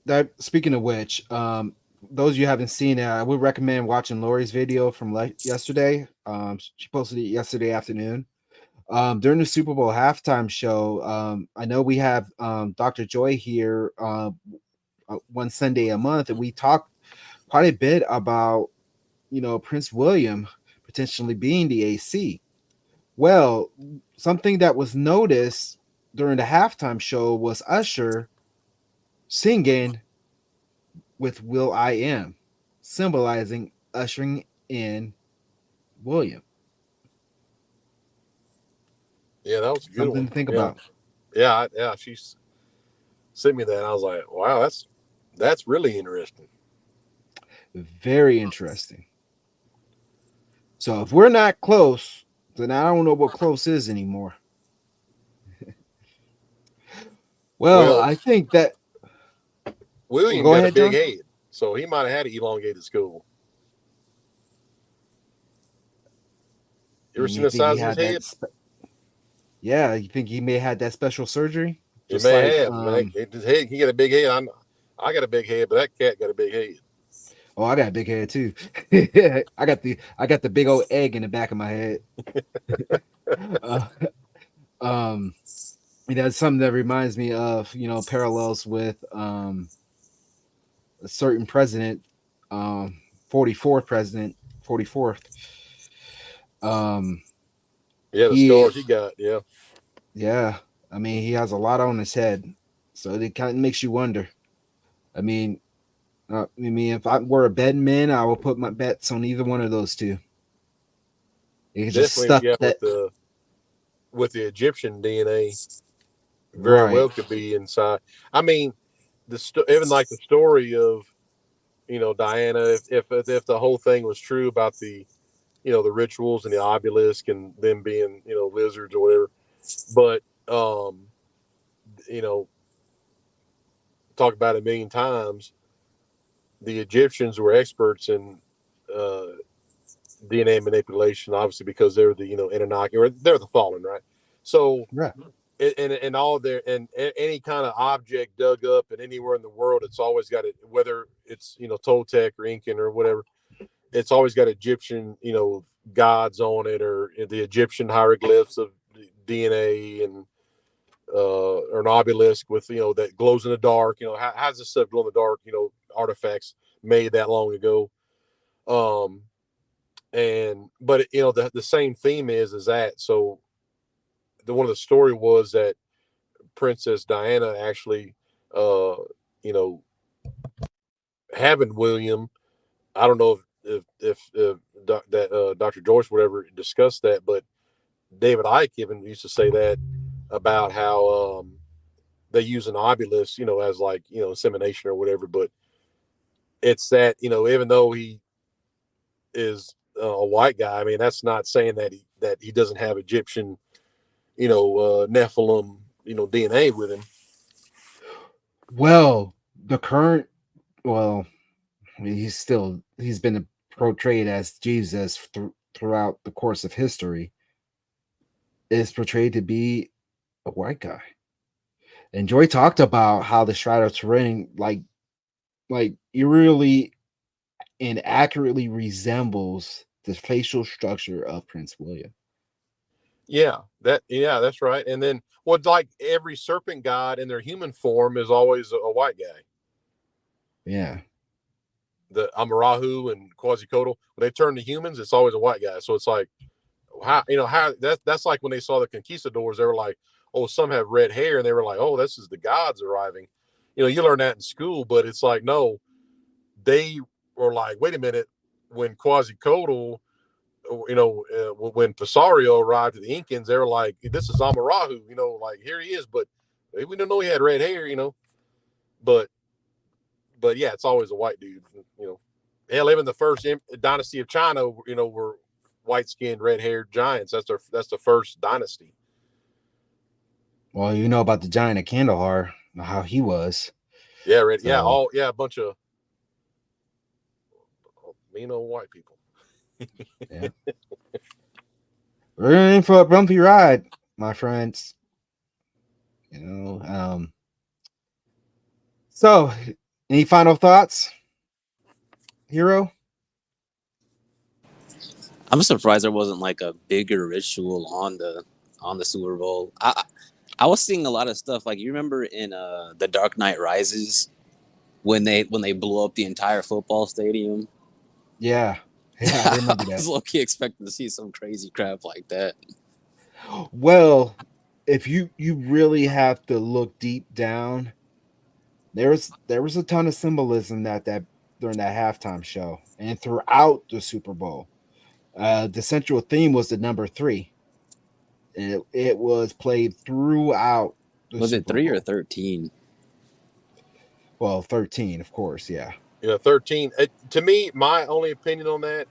that. Speaking of which, those you haven't seen it, I would recommend watching Lori's video from yesterday. She posted it yesterday afternoon. During the Super Bowl halftime show, I know we have Dr. Joy here one Sunday a month, and we talked quite a bit about Prince William potentially being the AC. Well, something that was noticed during the halftime show was Usher singing with Will I Am, symbolizing ushering in William.
Yeah, that was a good
Something
one.
to think
Yeah,
about.
yeah. She sent me that. And I was like, wow, that's really interesting.
Very interesting. So if we're not close, then I don't know what close is anymore. Well,
Well,
I think that. Well,
William
go
got a
ahead,
big
John.
head, so he might have had an elongated skull. You ever
You
seen
may
the
think he
size of his
had that.
head?
Yeah, you think he may have had that special surgery,
He
just
may
like
have. Man, his head, he got a big head. I got a big head, but that cat got a big head.
Oh, I got a big head too. I got the big old egg in the back of my head. uh, um, that's something that reminds me of parallels with a certain president, 44th president, 44th.
Yeah, the
He
scars he got. Yeah.
yeah, I mean he has a lot on his head, so it kind of makes you wonder. I mean, if I were a betting man, I would put my bets on either one of those two. It's just
Definitely,
stuff
yeah,
that
with the Egyptian DNA, very
right.
well could be inside. I mean, even like the story of Diana, if the whole thing was true about the the rituals and the obelisk and them being lizards or whatever, but you know talk about it a million times. The Egyptians were experts in uh, DNA manipulation, obviously because they're the Anunnaki, or they're the fallen, right? So
Right.
and all their and any kind of object dug up and anywhere in the world, it's always got it, whether it's Toltec or Incan or whatever, it's always got Egyptian gods on it, or the Egyptian hieroglyphs of DNA, and or an obelisk with that glows in the dark. How's this stuff glow in the dark? Artifacts made that long ago. And but the same theme is that. So one of the story was that Princess Diana actually, uh, you know, having William. I don't know if Dr. Joyce would ever discuss that, but David Icke even used to say that about how they use an obelisk, as like insemination or whatever. But it's that even though he is a white guy, I mean that's not saying that he doesn't have Egyptian, Nephilim, DNA with him.
Well, the current well, he's been portrayed as Jesus throughout the course of history. Is portrayed to be a white guy. And Joy talked about how the Shroud of Turin like eerily and accurately resembles the facial structure of Prince William.
Yeah, that's right. And then what's like every serpent god in their human form is always a white guy.
Yeah.
The Amarahu and Quetzalcoatl, when they turn to humans, it's always a white guy. So it's like how that's like when they saw the conquistadors, they were like, oh, some have red hair, and they were like, oh, this is the gods arriving. You learn that in school, but it's like, no, they were like, wait a minute, when Quetzalcoatl, when Pisario arrived to the Incans, they were like, this is Amarahu, like here he is, but we didn't know he had red hair, but yeah, it's always a white dude, Hell, even the first dynasty of China, were white-skinned, red-haired giants. That's the first dynasty.
Well, you know about the giant of Kandahar, how he was.
Yeah, red.
So,
a bunch of mean old white people.
yeah. We're in for a bumpy ride, my friends. So, any final thoughts, Hero?
I'm surprised there wasn't like a bigger ritual on the Super Bowl. I was seeing a lot of stuff like you remember in The Dark Knight Rises when they blew up the entire football stadium.
Yeah, I remember
I was
that.
low-key expecting to see some crazy crap like that.
Well, if you really have to look deep down, there was a ton of symbolism that during that halftime show and throughout the Super Bowl. The central theme was the number 3. It was played throughout the
Was it
Super
3 or
Bowl.
13?
Well, 13, of course, yeah.
13. To me, my only opinion on that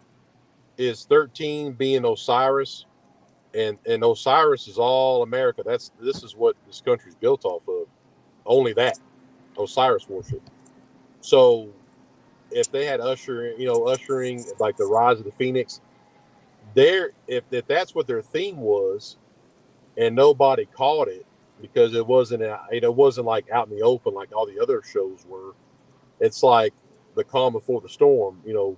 is 13 being Osiris, and Osiris is all America. This is what this country's built off of. Only that Osiris worship. So if they had ushering like the rise of the Phoenix, if that's what their theme was, and nobody caught it because it wasn't like out in the open like all the other shows were. It's like the calm before the storm. We're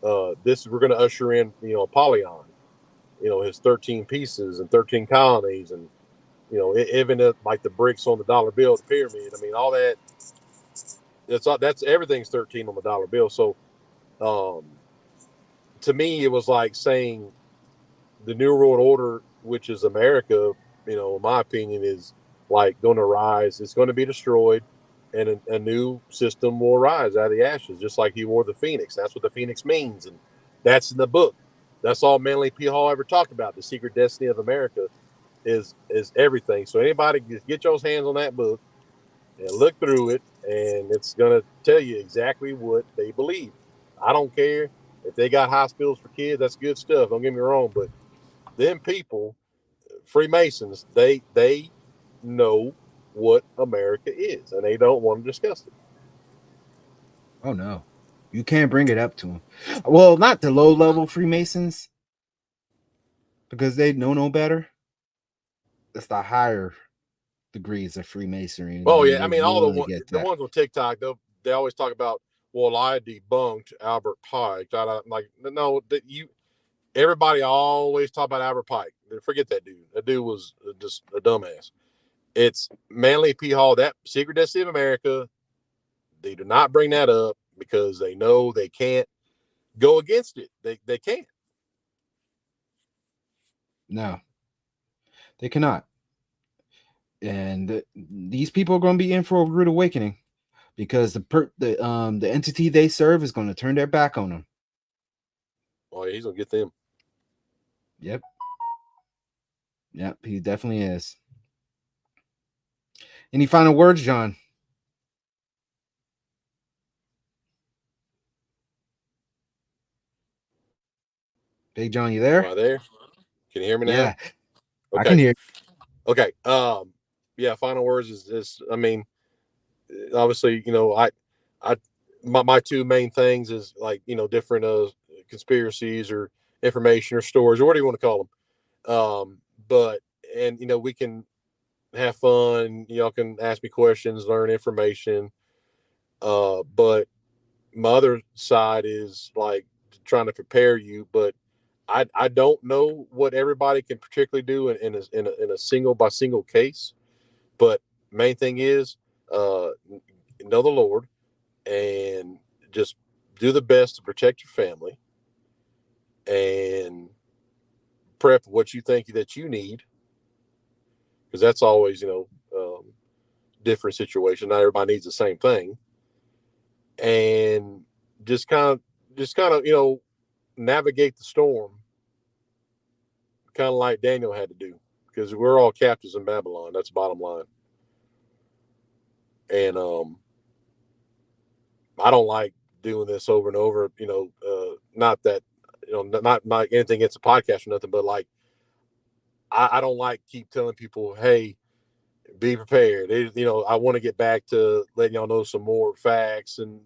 going to usher in Apollyon, his 13 pieces and 13 colonies, and even like the bricks on the dollar bill, the pyramid. I mean, all that. That's everything's 13 on the dollar bill. So, to me, it was like saying the New World Order, which is America, in my opinion, is like going to rise. It's going to be destroyed, and a new system will rise out of the ashes, just like he wore the Phoenix. That's what the Phoenix means, and that's in the book. That's all Manly P. Hall ever talked about. The secret destiny of America is everything. So anybody just get your hands on that book and look through it, and it's going to tell you exactly what they believe. I don't care if they got hospitals for kids. That's good stuff. Don't get me wrong, but them people, Freemasons, they know what America is, and they don't want to discuss it.
Oh no, you can't bring it up to them. Well, not the low level Freemasons, because they know no better. It's the higher degrees of Freemasonry.
Oh yeah, I
They
mean all
really get
the
that.
ones on TikTok, they always talk about, well, I debunked Albert Pike. I'm like, no, everybody always talk about Albert Pike. Forget that dude. That dude was just a dumbass. It's Manly P. Hall, that secret destiny of America. They do not bring that up because they know they can't go against it. They can't.
No, they cannot. And these people are going to be in for a rude awakening because the entity they serve is going to turn their back on them.
Oh, yeah, he's gonna get them.
Yep, he definitely is. Any final words, John? Big John, you there?
Am I there? Can you hear me now?
Yeah,
okay.
I can hear.
Okay. Yeah. Final words is I mean, obviously, my two main things is like different conspiracies or information or stories or what do you want to call them. But and we can have fun. Y'all can ask me questions, learn information. But my other side is like trying to prepare you, but I don't know what everybody can particularly do in a single by single case, but main thing is know the Lord and just do the best to protect your family and prep what you think that you need, because that's always different situation. Not everybody needs the same thing, and just kind of navigate the storm, kind of like Daniel had to do, because we're all captives in Babylon. That's the bottom line. And I don't like doing this over and over. Not that not anything against a podcast or nothing, but like I don't like keep telling people, hey, be prepared. I want to get back to letting y'all know some more facts and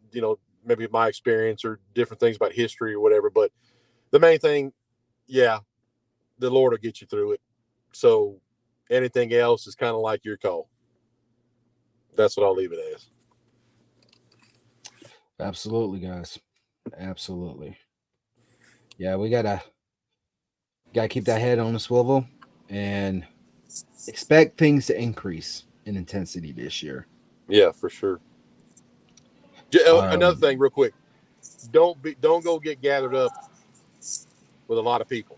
maybe my experience or different things about history or whatever. But the main thing, yeah, the Lord will get you through it. So anything else is kind of like your call. That's what I'll leave it as.
Absolutely, guys. Absolutely. Yeah, we gotta keep that head on the swivel and expect things to increase in intensity this year.
Yeah, for sure. Another thing, real quick, don't go get gathered up with a lot of people.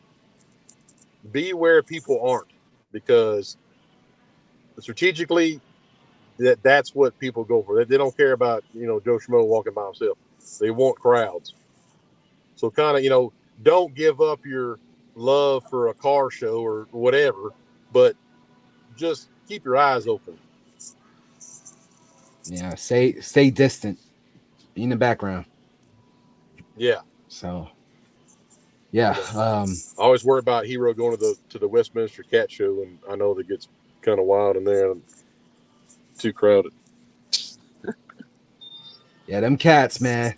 Be where people aren't, because strategically, that's what people go for. They don't care about Joe Schmo walking by himself. They want crowds. So kind of don't give up your love for a car show or whatever, but just keep your eyes open.
Yeah, stay distant. Be in the background.
Yeah.
So yeah.
I always worry about Hero going to the Westminster Cat Show, and I know that gets kind of wild in there and too crowded.
Yeah, them cats, man.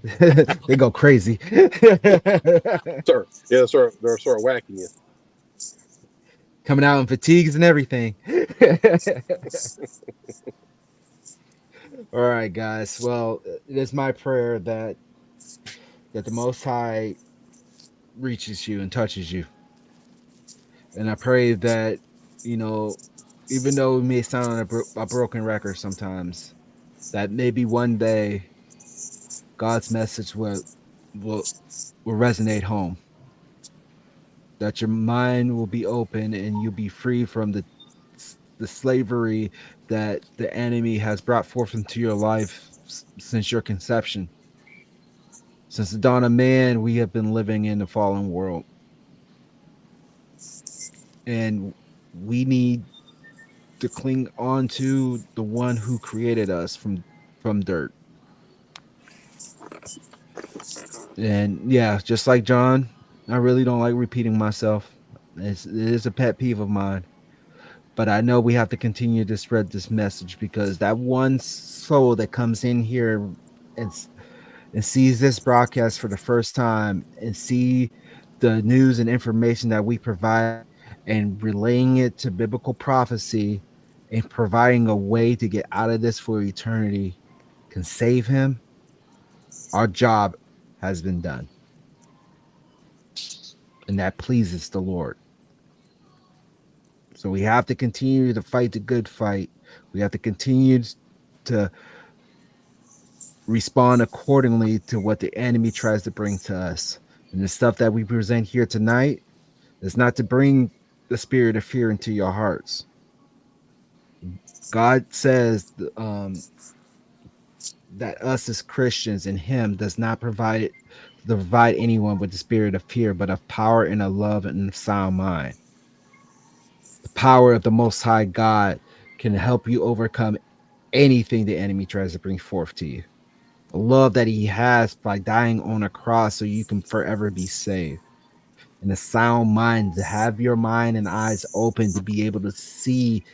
They go crazy.
Sir, yeah, sir, they'll start whacking you.
Coming out in fatigues and everything. All right, guys. Well, it is my prayer that the Most High reaches you and touches you, and I pray that even though it may sound like a broken record sometimes, that maybe one day God's message will resonate home. That your mind will be open and you'll be free from the slavery that the enemy has brought forth into your life since your conception. Since the dawn of man, we have been living in a fallen world. And we need to cling on to the one who created us from dirt. And yeah, just like John, I really don't like repeating myself. It is a pet peeve of mine. But I know we have to continue to spread this message, because that one soul that comes in here and sees this broadcast for the first time and see the news and information that we provide and relaying it to biblical prophecy and providing a way to get out of this for eternity can save him, our job has been done. And that pleases the Lord. So we have to continue to fight the good fight. We have to continue to respond accordingly to what the enemy tries to bring to us. And the stuff that we present here tonight is not to bring the spirit of fear into your hearts. God says that us as Christians in him does not provide anyone with the spirit of fear, but of power and of love and of sound mind. The power of the Most High God can help you overcome anything the enemy tries to bring forth to you. The love that he has by dying on a cross so you can forever be saved. And a sound mind, to have your mind and eyes open to be able to see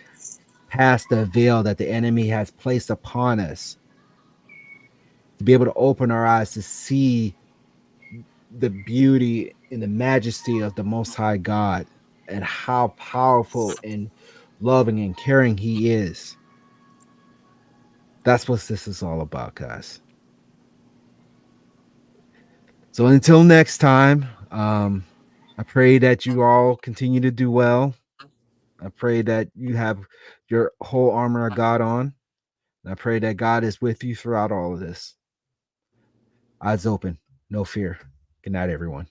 past the veil that the enemy has placed upon us. To be able to open our eyes to see the beauty and the majesty of the Most High God and how powerful and loving and caring he is. That's what this is all about, guys. So until next time, I pray that you all continue to do well. I pray that you have your whole armor of God on. And I pray that God is with you throughout all of this. Eyes open, no fear. Good night, everyone.